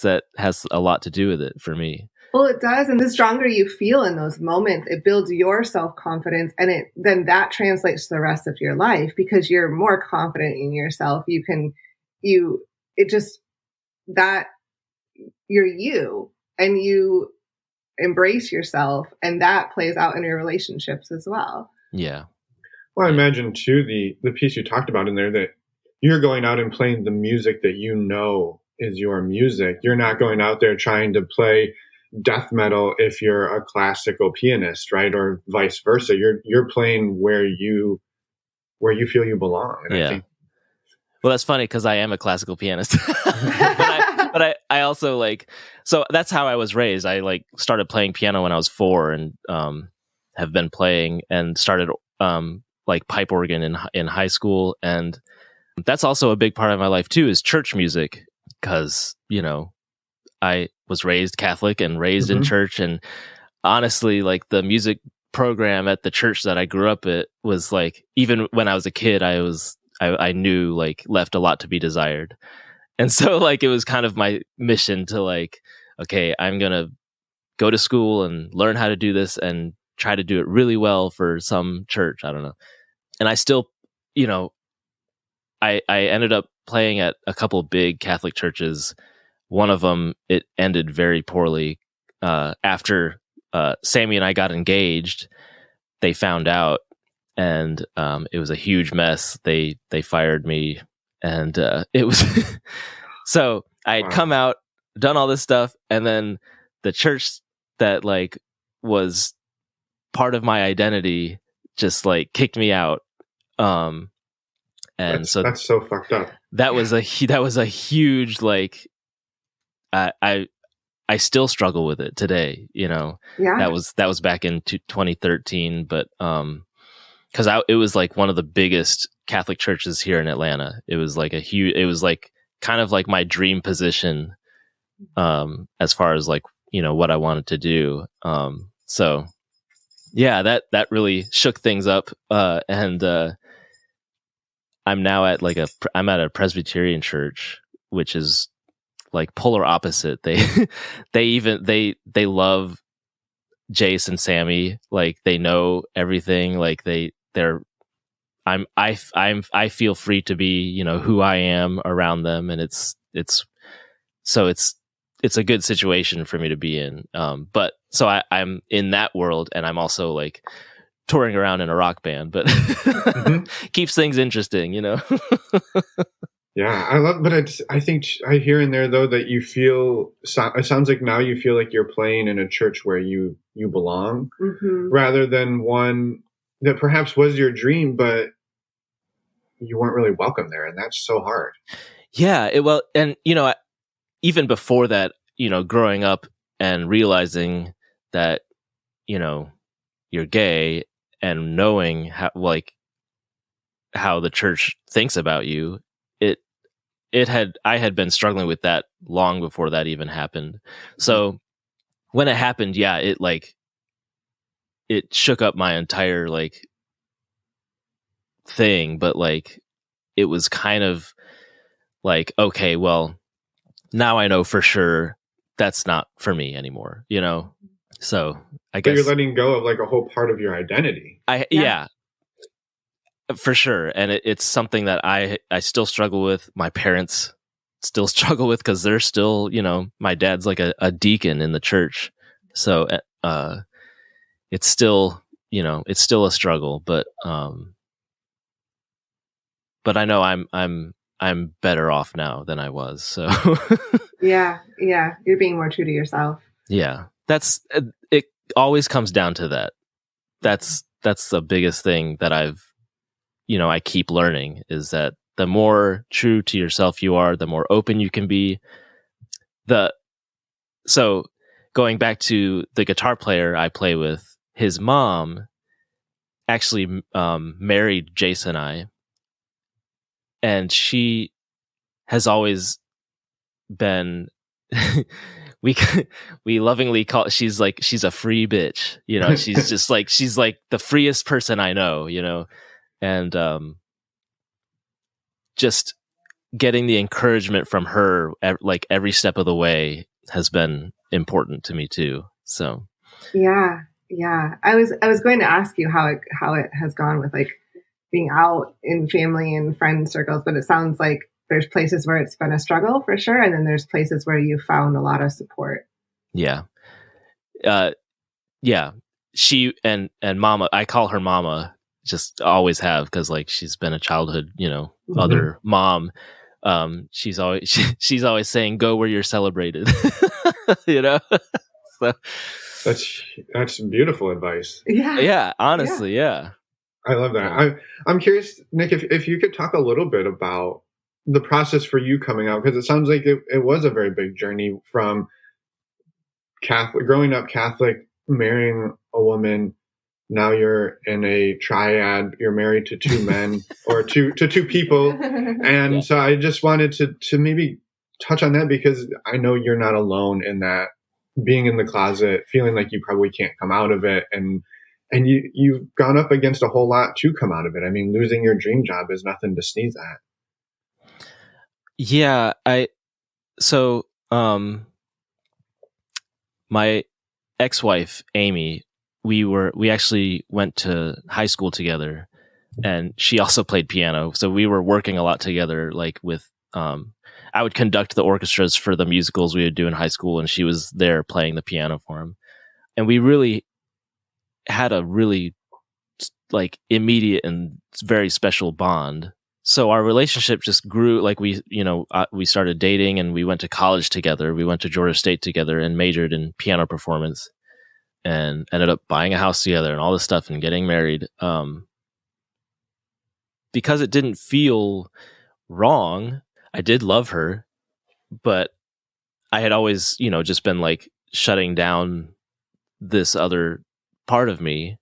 that has a lot to do with it for me. Well, it does. And the stronger you feel in those moments, it builds your self-confidence, and then that translates to the rest of your life because you're more confident in yourself. You're you, and you embrace yourself, and that plays out in your relationships as well. Yeah. Well, I imagine too, the piece you talked about in there, that you're going out and playing the music that is your music. You're not going out there trying to play death metal if you're a classical pianist, right? Or vice versa. You're playing where you feel you belong. And yeah. I think, well, that's funny because I am a classical pianist. but I also so that's how I was raised. I started playing piano when I was 4 and have been playing and started pipe organ in high school. And that's also a big part of my life too, is church music, because, I was raised Catholic and raised in church. And honestly, the music program at the church that I grew up at was even when I was a kid, I knew left a lot to be desired. And so it was kind of my mission to okay, I'm going to go to school and learn how to do this and try to do it really well for some church. I don't know. And I still, I ended up playing at a couple of big Catholic churches. One of them, it ended very poorly. After Sammy and I got engaged, they found out, and it was a huge mess. They fired me, and it was so I had come out, done all this stuff, and then the church that was part of my identity just kicked me out. And that's so fucked up. That was a huge I still struggle with it today, Yeah. That was back in 2013, but because it was one of the biggest Catholic churches here in Atlanta. It was it was kind of my dream position, as far as what I wanted to do. So yeah, that really shook things up. And I'm now at I'm at a Presbyterian church, which is polar opposite. They love Jace and Sammy. They know everything. I feel free to be, who I am around them. And it's a good situation for me to be in. But so I'm in that world, and I'm also touring around in a rock band, but keeps things interesting, Yeah, I love, but I think I hear in there though that you feel, it sounds like now you feel like you're playing in a church where you belong, rather than one that perhaps was your dream, but you weren't really welcome there, and that's so hard. Yeah, and even before that, growing up and realizing that, you're gay and knowing how the church thinks about you, I had been struggling with that long before that even happened. So when it happened, yeah, it shook up my entire thing, but it was kind of okay, well, now I know for sure that's not for me anymore, So I guess you're letting go of a whole part of your identity. Yeah, for sure. And it's something that I still struggle with. My parents still struggle with because they're still, my dad's like a deacon in the church. So it's still, it's still a struggle, but I know I'm better off now than I was. So yeah, you're being more true to yourself. Yeah, that's it. Always comes down to that. That's the biggest thing that I keep learning, is that the more true to yourself you are, the more open you can be. So going back to the guitar player I play with, his mom actually married Jace and I, and she has always been we lovingly call, she's a free bitch, she's just she's the freest person I know, and just getting the encouragement from her every step of the way has been important to me too. So yeah, I was going to ask you how it has gone with being out in family and friend circles, but it sounds like there's places where it's been a struggle for sure, and then there's places where you found a lot of support. Yeah. Yeah. She and Mama, I call her Mama, just always have, because she's been a childhood, Mm-hmm. other mom. She's always saying, go where you're celebrated. So that's beautiful advice. Yeah, honestly, yeah. I love that. I'm curious, Nick, if you could talk a little bit about the process for you coming out, because it sounds like it was a very big journey from growing up Catholic, marrying a woman. Now you're in a triad. You're married to two men or to two people. And so I just wanted to maybe touch on that, because I know you're not alone in that, being in the closet, feeling like you probably can't come out of it. And you've gone up against a whole lot to come out of it. I mean, losing your dream job is nothing to sneeze at. Yeah, my ex-wife, Amy, we actually went to high school together, and she also played piano. So we were working a lot together, with, I would conduct the orchestras for the musicals we would do in high school, and she was there playing the piano for him. And we really had a really immediate and very special bond. So our relationship just grew. We started dating, and we went to college together. We went to Georgia State together and majored in piano performance, and ended up buying a house together and all this stuff and getting married. Because it didn't feel wrong. I did love her, but I had always, just been shutting down this other part of me,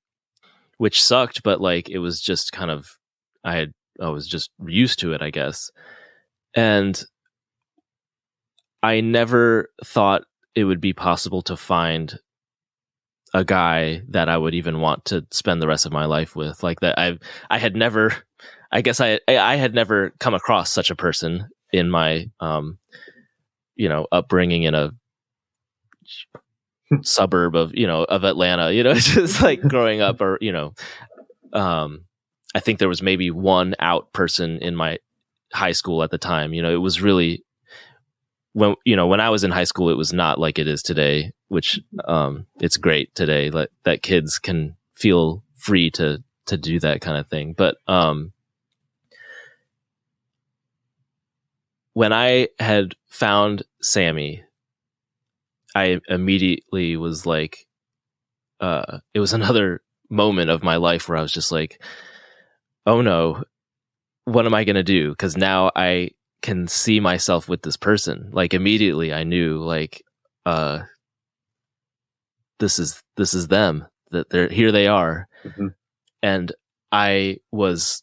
which sucked, but it was just kind of, I was just used to it, I guess. And I never thought it would be possible to find a guy that I would even want to spend the rest of my life with. I had never come across such a person in my, upbringing in a suburb of Atlanta, just growing up, or, I think there was maybe one out person in my high school at the time. It was really, when I was in high school, it was not like it is today, which it's great today, that kids can feel free to do that kind of thing. But when I had found Sammy, I immediately was it was another moment of my life where I was just oh no, what am I going to do? Because now I can see myself with this person. Immediately I knew this is them. that here they are. Mm-hmm. And I was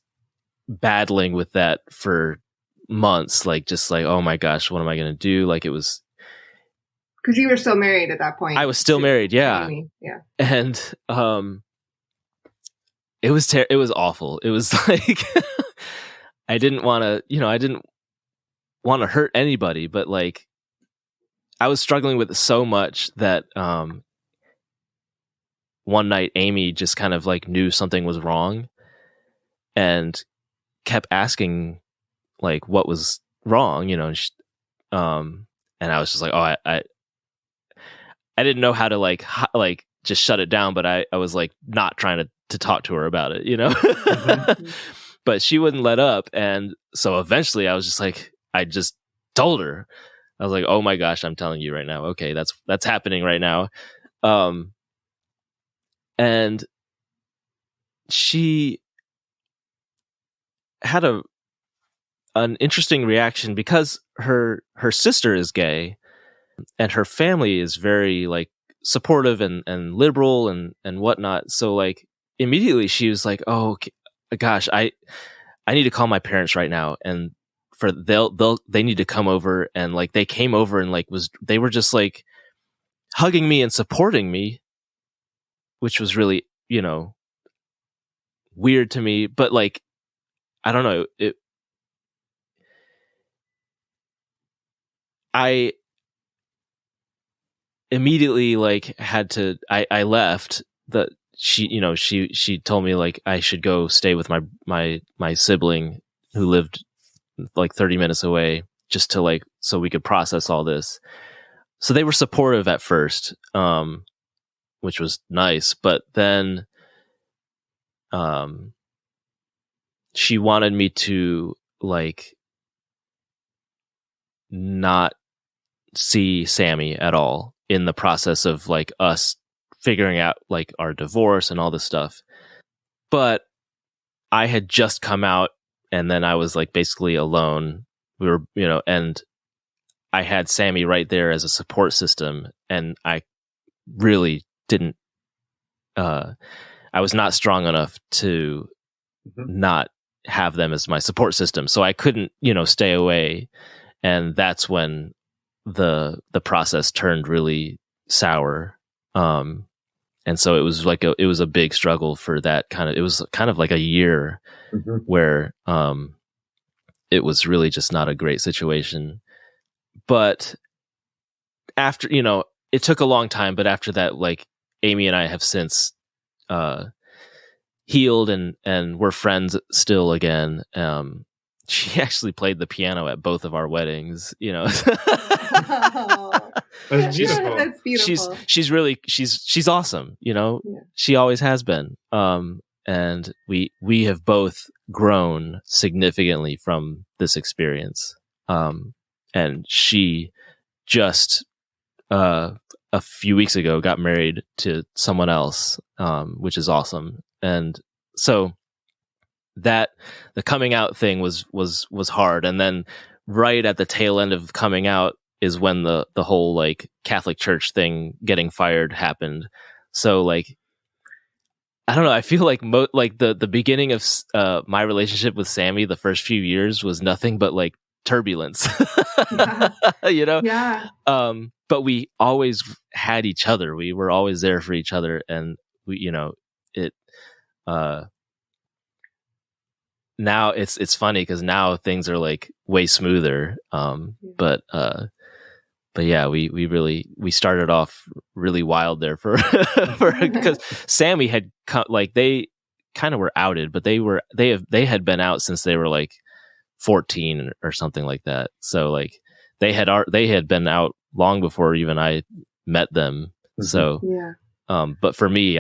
battling with that for months, like, just like, oh my gosh, what am I going to do? Like, it was, because you were still married at that point. I was still married. Yeah. Yeah. And, it was awful. It was like, I didn't want to hurt anybody, but like, I was struggling with it so much that, one night Amy just kind of like knew something was wrong and kept asking like what was wrong, and I was just like, oh, I didn't know how to like just shut it down, but I was like not trying to talk to her about it, Mm-hmm. but she wouldn't let up. And so eventually I was just like, I just told her. I was like, oh my gosh, I'm telling you right now. Okay, that's happening right now. And she had an interesting reaction because her sister is gay and her family is very like supportive and liberal and whatnot. So like immediately she was like, oh gosh, I need to call my parents right now, and they need to come over. And like they came over and like they were just like hugging me and supporting me, which was really, weird to me. But like, I don't know, I immediately like I left. She told me like I should go stay with my sibling who lived like 30 minutes away, just to like, so we could process all this. So they were supportive at first, which was nice, but then she wanted me to like not see Sammy at all in the process of like us figuring out like our divorce and all this stuff. But I had just come out, and then I was like basically alone. We were, and I had Sammy right there as a support system, and I really didn't, I was not strong enough to not have them as my support system. So I couldn't, stay away. And that's when the process turned really sour. And so it was like it was a big struggle for that it was kind of like a year where, it was really just not a great situation. But after, it took a long time, but after that, like Amy and I have since, healed and we're friends still again. She actually played the piano at both of our weddings, That's beautiful. That's beautiful. She's awesome, Yeah. She always has been. And we have both grown significantly from this experience. And she just a few weeks ago got married to someone else, which is awesome. And so that the coming out thing was hard. And then right at the tail end of coming out is when the whole like Catholic Church thing getting fired happened. So like, I don't know. I feel like the beginning of my relationship with Sammy, the first few years was nothing but like turbulence, Yeah. But we always had each other. We were always there for each other. And we, now it's funny because now things are like way smoother. But yeah, we started off really wild there for because Sammy had like they kind of were outed, but they had been out since they were like 14 or something like that. So like they had been out long before even I met them. So yeah. But for me,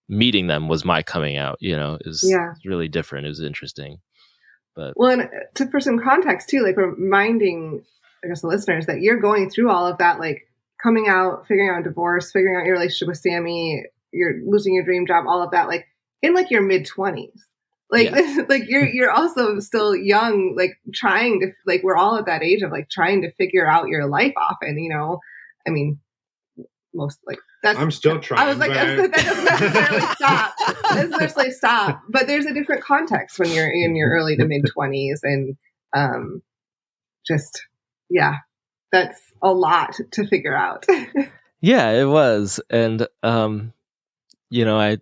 meeting them was my coming out. It was really different. It was interesting. But well, and for some context too, like reminding, I guess, the listeners that you're going through all of that, like coming out, figuring out divorce, figuring out your relationship with Sammy, you're losing your dream job, all of that, like in like your mid-20s. Like, like you're also still young, like trying to, like, we're all at that age of like trying to figure out your life often, I mean, most like that's. I'm still trying. I was like, that doesn't necessarily stop. That doesn't necessarily stop. But there's a different context when you're in your early to mid 20s, and just that's a lot to figure out. Yeah, it was, and I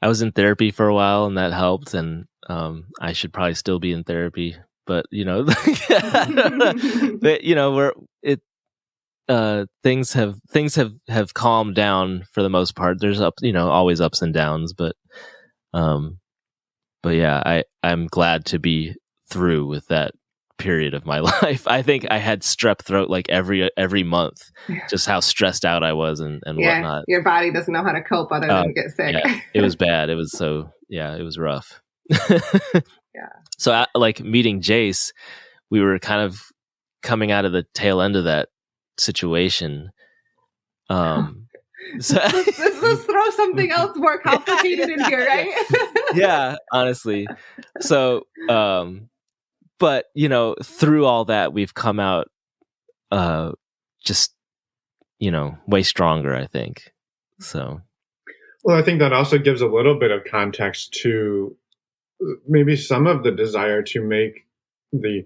was in therapy for a while, and that helped, and I should probably still be in therapy, but things have calmed down for the most part. There's always ups and downs, but yeah, I'm glad to be through with that period of my life. I think I had strep throat like every month, just how stressed out I was and whatnot. Your body doesn't know how to cope other than get sick. Yeah, it was bad. It was it was rough. Yeah. So like meeting Jace, we were kind of coming out of the tail end of that situation. So let's throw something else more complicated in here, right? Yeah, honestly. So, but through all that, we've come out, just way stronger, I think. So, well, I think that also gives a little bit of context to maybe some of the desire to make the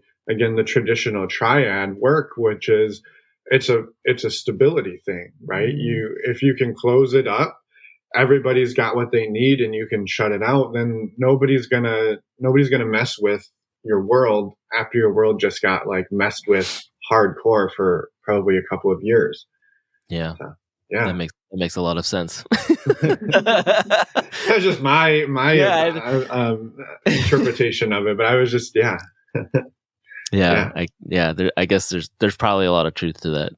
traditional triad work, which is it's a stability thing, right? If you can close it up, everybody's got what they need and you can shut it out, then nobody's gonna mess with your world after your world just got like messed with hardcore for probably a couple of years. Yeah. So, yeah. That makes a lot of sense. That's just my interpretation of it, but I was just I guess there's probably a lot of truth to that,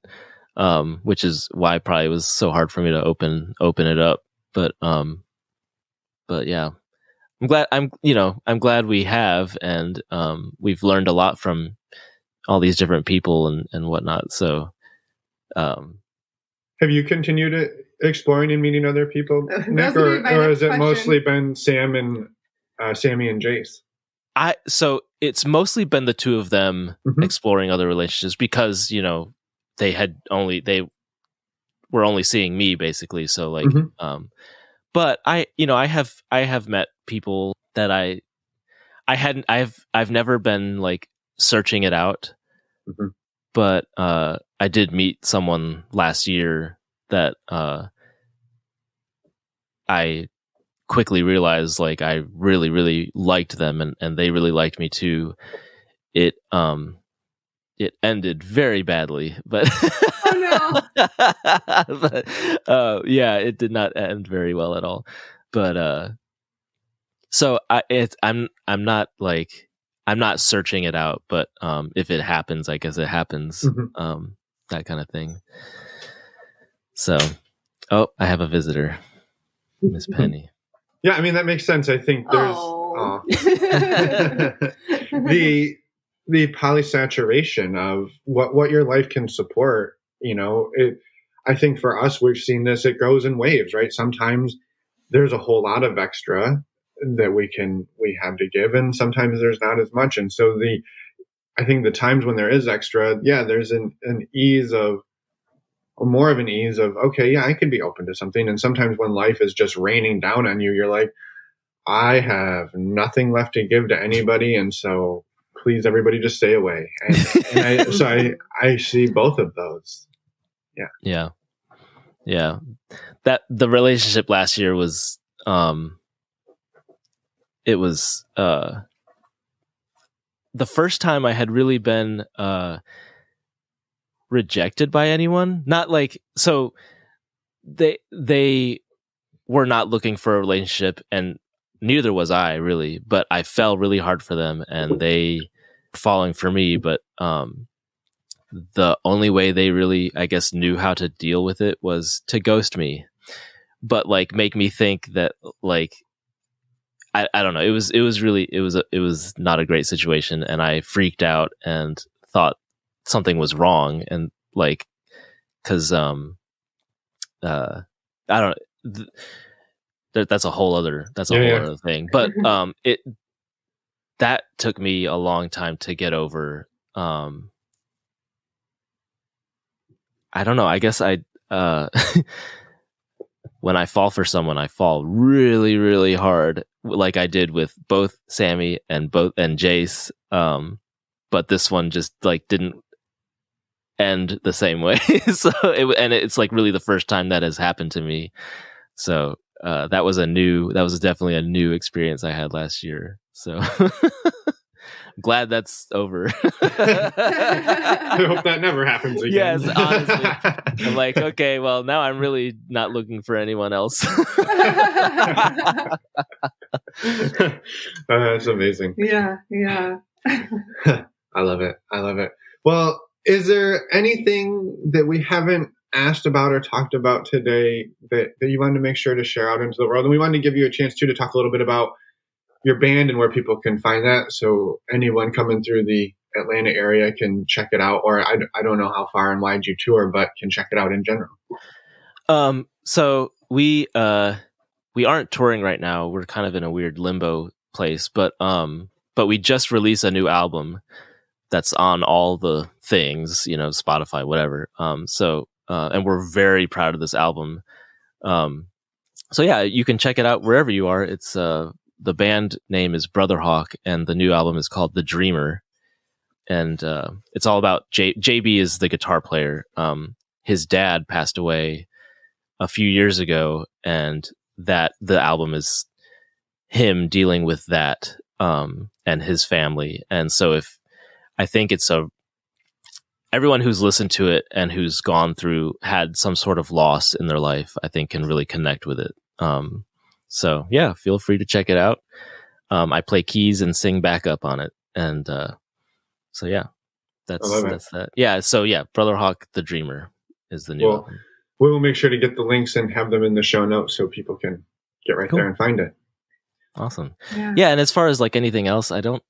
which is why probably it was so hard for me to open it up. But yeah, I'm glad we have, and we've learned a lot from all these different people and whatnot. So, have you continued exploring and meeting other people, Nick, or has it mostly been Sammy and Jace? So it's mostly been the two of them exploring other relationships because they were only seeing me basically. So like, but I have met people that I've never been like searching it out, but I did meet someone last year that I quickly realized like I really, really liked them and they really liked me too. It ended very badly, but oh no. But yeah, it did not end very well at all. But so I'm not searching it out, but if it happens, I guess it happens. That kind of thing. So, I have a visitor, Miss Penny. Yeah, I mean that makes sense. I think there's the polysaturation of what your life can support. I think for us, we've seen this. It goes in waves, right? Sometimes there's a whole lot of extra that we have to give, and sometimes there's not as much. And so I think the times when there is extra, there's an ease of. More of an ease of, okay, yeah, I could be open to something. And sometimes when life is just raining down on you, you're like, I have nothing left to give to anybody. And so please, everybody just stay away. And I see both of those. Yeah. Yeah. That the relationship last year was, it was, the first time I had really been, rejected by anyone. Not like, so they were not looking for a relationship and neither was I really, but I fell really hard for them and they were falling for me. But the only way they really, I guess, knew how to deal with it was to ghost me, but like make me think that like, I don't know. It was not a great situation and I freaked out and thought something was wrong. And like, cause, I don't know. That's a whole other thing. But, that took me a long time to get over. I don't know. I guess I when I fall for someone, I fall really, really hard, like I did with both Sammy and Jace. But this one just like didn't end the same way. So it's like really the first time that has happened to me. So that was definitely a new experience I had last year. So glad that's over. I hope that never happens again. Yes, honestly. I'm like, okay, well, now I'm really not looking for anyone else. That's amazing. Yeah. I love it. Well, is there anything that we haven't asked about or talked about today that you wanted to make sure to share out into the world? And we wanted to give you a chance too to talk a little bit about your band and where people can find that, so anyone coming through the Atlanta area can check it out, or I don't know how far and wide you tour, but can check it out in general. So we aren't touring right now. We're kind of in a weird limbo place, but we just released a new album that's on all the things, Spotify, whatever. And we're very proud of this album. So yeah, you can check it out wherever you are. It's the band name is Brotherhawk, and the new album is called The Dreamer. And it's all about JB is the guitar player. His dad passed away a few years ago, and that the album is him dealing with that and his family. And so I think it's everyone who's listened to it and who's gone through had some sort of loss in their life, I think can really connect with it. So yeah, feel free to check it out. I play keys and sing backup on it. And so yeah, that's that. Yeah. So yeah, Brotherhawk, The Dreamer is the new album. We will make sure to get the links and have them in the show notes so people can get right there and find it. Awesome. Yeah. And as far as like anything else, I don't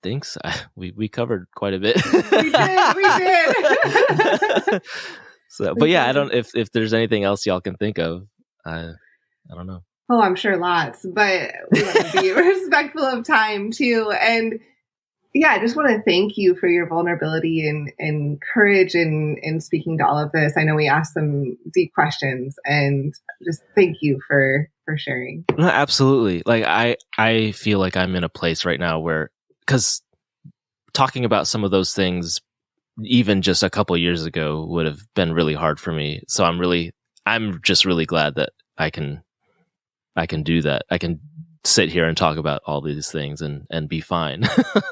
think so. We covered quite a bit. We did. So, but yeah, I don't, if there's anything else y'all can think of, I don't know. Oh, I'm sure lots, but we want to be respectful of time too. And yeah, I just want to thank you for your vulnerability and courage in speaking to all of this. I know we asked some deep questions, and just thank you for sharing. No, absolutely. Like I feel like I'm in a place right now where, because talking about some of those things, even just a couple years ago, would have been really hard for me. So I'm just really glad that I can do that. I can sit here and talk about all these things and be fine.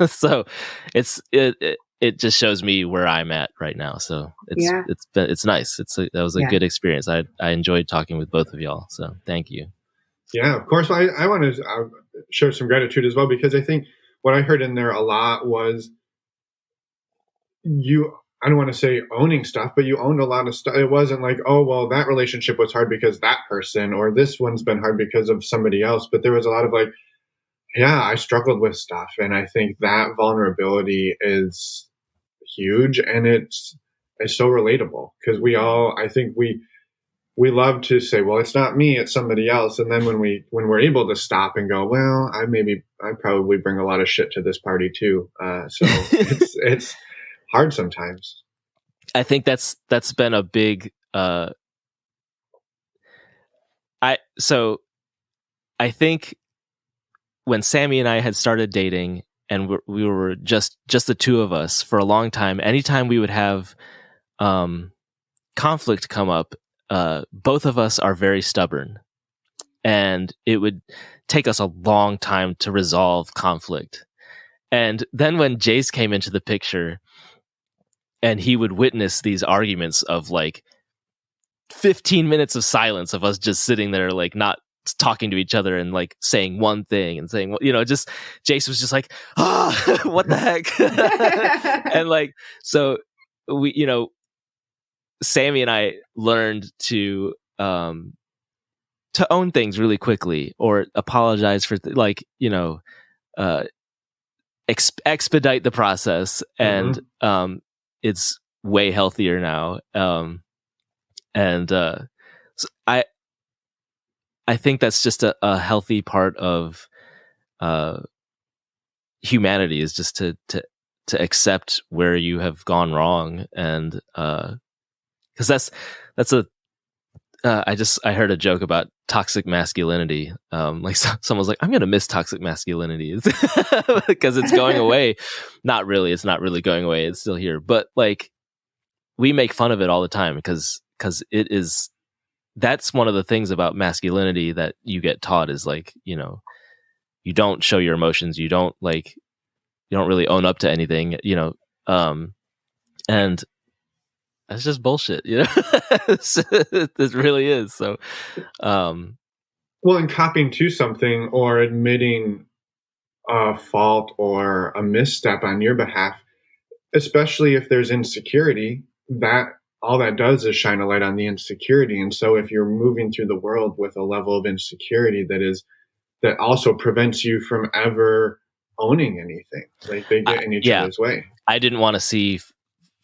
So it just shows me where I'm at right now. So it's nice. That was a good experience. I enjoyed talking with both of y'all. So thank you. Yeah, of course. I want to show some gratitude as well, because I think what I heard in there a lot was I don't want to say owning stuff, but you owned a lot of stuff. It wasn't like, oh, well, that relationship was hard because that person, or this one's been hard because of somebody else. But there was a lot of like, yeah, I struggled with stuff. And I think that vulnerability is huge, and it's so relatable, because I think we love to say, well, it's not me, it's somebody else. And then when we're able to stop and go, well, I probably bring a lot of shit to this party too. So it's hard sometimes. I think that's been a big I think when Sammy and I had started dating and we were just the two of us for a long time, anytime we would have conflict come up, both of us are very stubborn, and it would take us a long time to resolve conflict. And then when Jace came into the picture, and he would witness these arguments of like 15 minutes of silence of us just sitting there, like not talking to each other and like saying one thing and saying, just Jace was just like, what the heck? And like, so we, Sammy and I learned to own things really quickly, or apologize for expedite the process. And, it's way healthier now. So I think that's just a healthy part of humanity, is just to accept where you have gone wrong. And because That's a. I heard a joke about toxic masculinity. Like someone was like, "I'm gonna miss toxic masculinity because it's going away." Not really. It's not really going away. It's still here. But like, we make fun of it all the time because it is. That's one of the things about masculinity that you get taught is like, you don't show your emotions. You don't really own up to anything. And that's just bullshit, It really is. So, and copying to something or admitting a fault or a misstep on your behalf, especially if there's insecurity, that all that does is shine a light on the insecurity. And so if you're moving through the world with a level of insecurity that also prevents you from ever owning anything, like they get in each other's way. I didn't want to see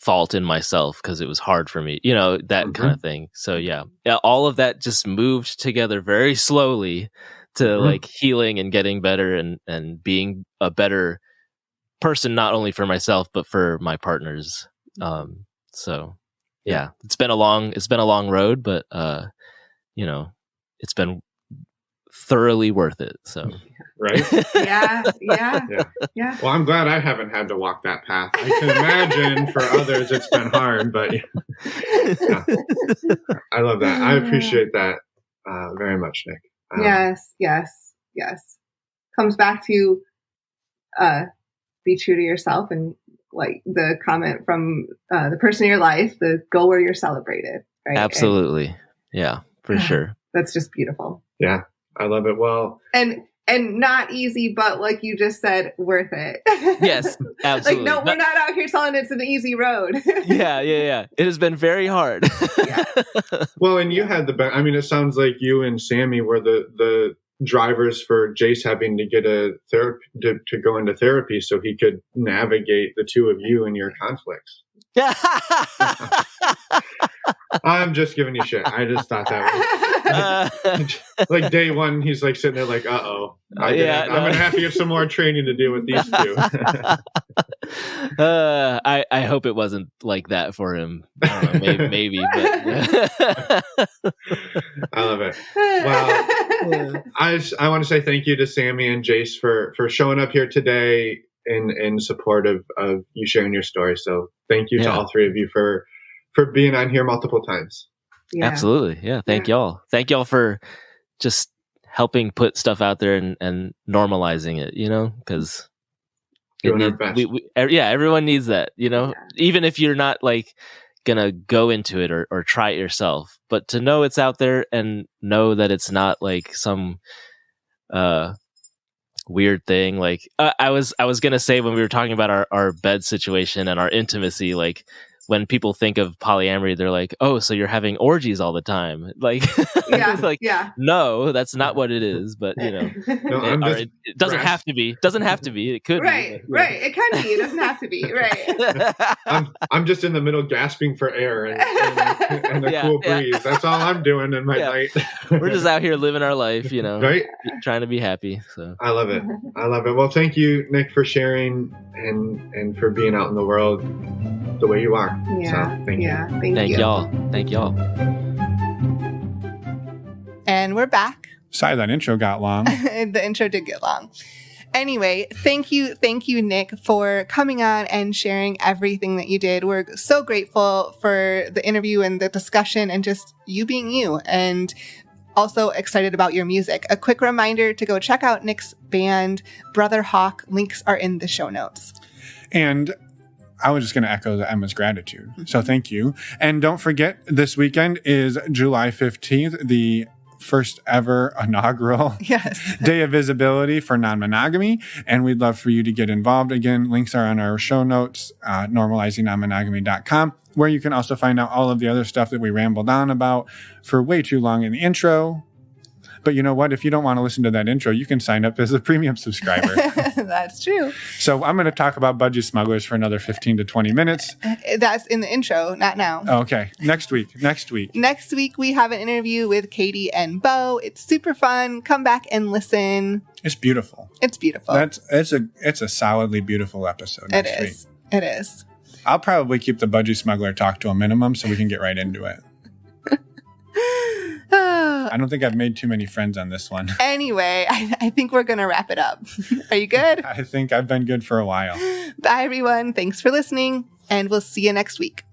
fault in myself because it was hard for me, that kind of thing. So yeah, all of that just moved together very slowly to like healing and getting better and being a better person, not only for myself but for my partners. So yeah, it's been a long road, but it's been thoroughly worth it. So right. Yeah. Well, I'm glad I haven't had to walk that path. I can imagine for others it's been hard, but yeah. I love that. I appreciate that very much, Nick. Yes. Comes back to be true to yourself, and like the comment from the person in your life, go where you're celebrated. Right? Absolutely. Yeah, for sure. That's just beautiful. Yeah. I love it. Well, and not easy, but like you just said, worth it. Yes, absolutely. Like, no, we're not out here telling it's an easy road. Yeah. It has been very hard. Yeah. Well, and you had it sounds like you and Sammy were the drivers for Jace having to get a therapy to go into therapy so he could navigate the two of you and your conflicts. I'm just giving you shit. I just thought that was like day one. He's like sitting there like, I'm gonna have to get some more training to deal with these two. I hope it wasn't like that for him. I don't know, maybe, but I love it. Well, I want to say thank you to Sammy and Jace for showing up here today in support of you sharing your story. So thank you to all three of you for being on here multiple times. Yeah. Absolutely. Yeah. Thank y'all. Thank y'all for just helping put stuff out there and normalizing it, because everyone needs that, even if you're not like gonna go into it or try it yourself, but to know it's out there and know that it's not like some weird thing. Like I was gonna say when we were talking about our bed situation and our intimacy, like when people think of polyamory, they're like, "Oh, so you're having orgies all the time?" Like, no, that's not what it is. But it doesn't have to be. Doesn't have to be. It could be. Right. It can be. It doesn't have to be. Right. I'm just in the middle gasping for air and a cool breeze. That's all I'm doing in my night. We're just out here living our life, right? Trying to be happy. So I love it. Well, thank you, Nick, for sharing and for being out in the world the way you are. Yeah. So, thank you. Thank y'all. Thank y'all. And we're back. Sorry, that intro got long. The intro did get long. Anyway, thank you, Nick, for coming on and sharing everything that you did. We're so grateful for the interview and the discussion and just you being you, and also excited about your music. A quick reminder to go check out Nick's band, Brother Hawk. Links are in the show notes. And I was just going to echo Emma's gratitude. So thank you. And don't forget, this weekend is July 15th, the first ever inaugural Day of Visibility for Non-Monogamy. And we'd love for you to get involved. Again, links are on our show notes, normalizingnonmonogamy.com, where you can also find out all of the other stuff that we rambled on about for way too long in the intro. But you know what? If you don't want to listen to that intro, you can sign up as a premium subscriber. That's true. So I'm going to talk about budget smugglers for another 15 to 20 minutes. That's in the intro, not now. Okay. Next week. Next week, we have an interview with Katie and Bo. It's super fun. Come back and listen. It's beautiful. It's a solidly beautiful episode next week. It is. I'll probably keep the budget smuggler talk to a minimum so we can get right into it. I don't think I've made too many friends on this one. Anyway, I think we're going to wrap it up. Are you good? I think I've been good for a while. Bye, everyone. Thanks for listening, and we'll see you next week.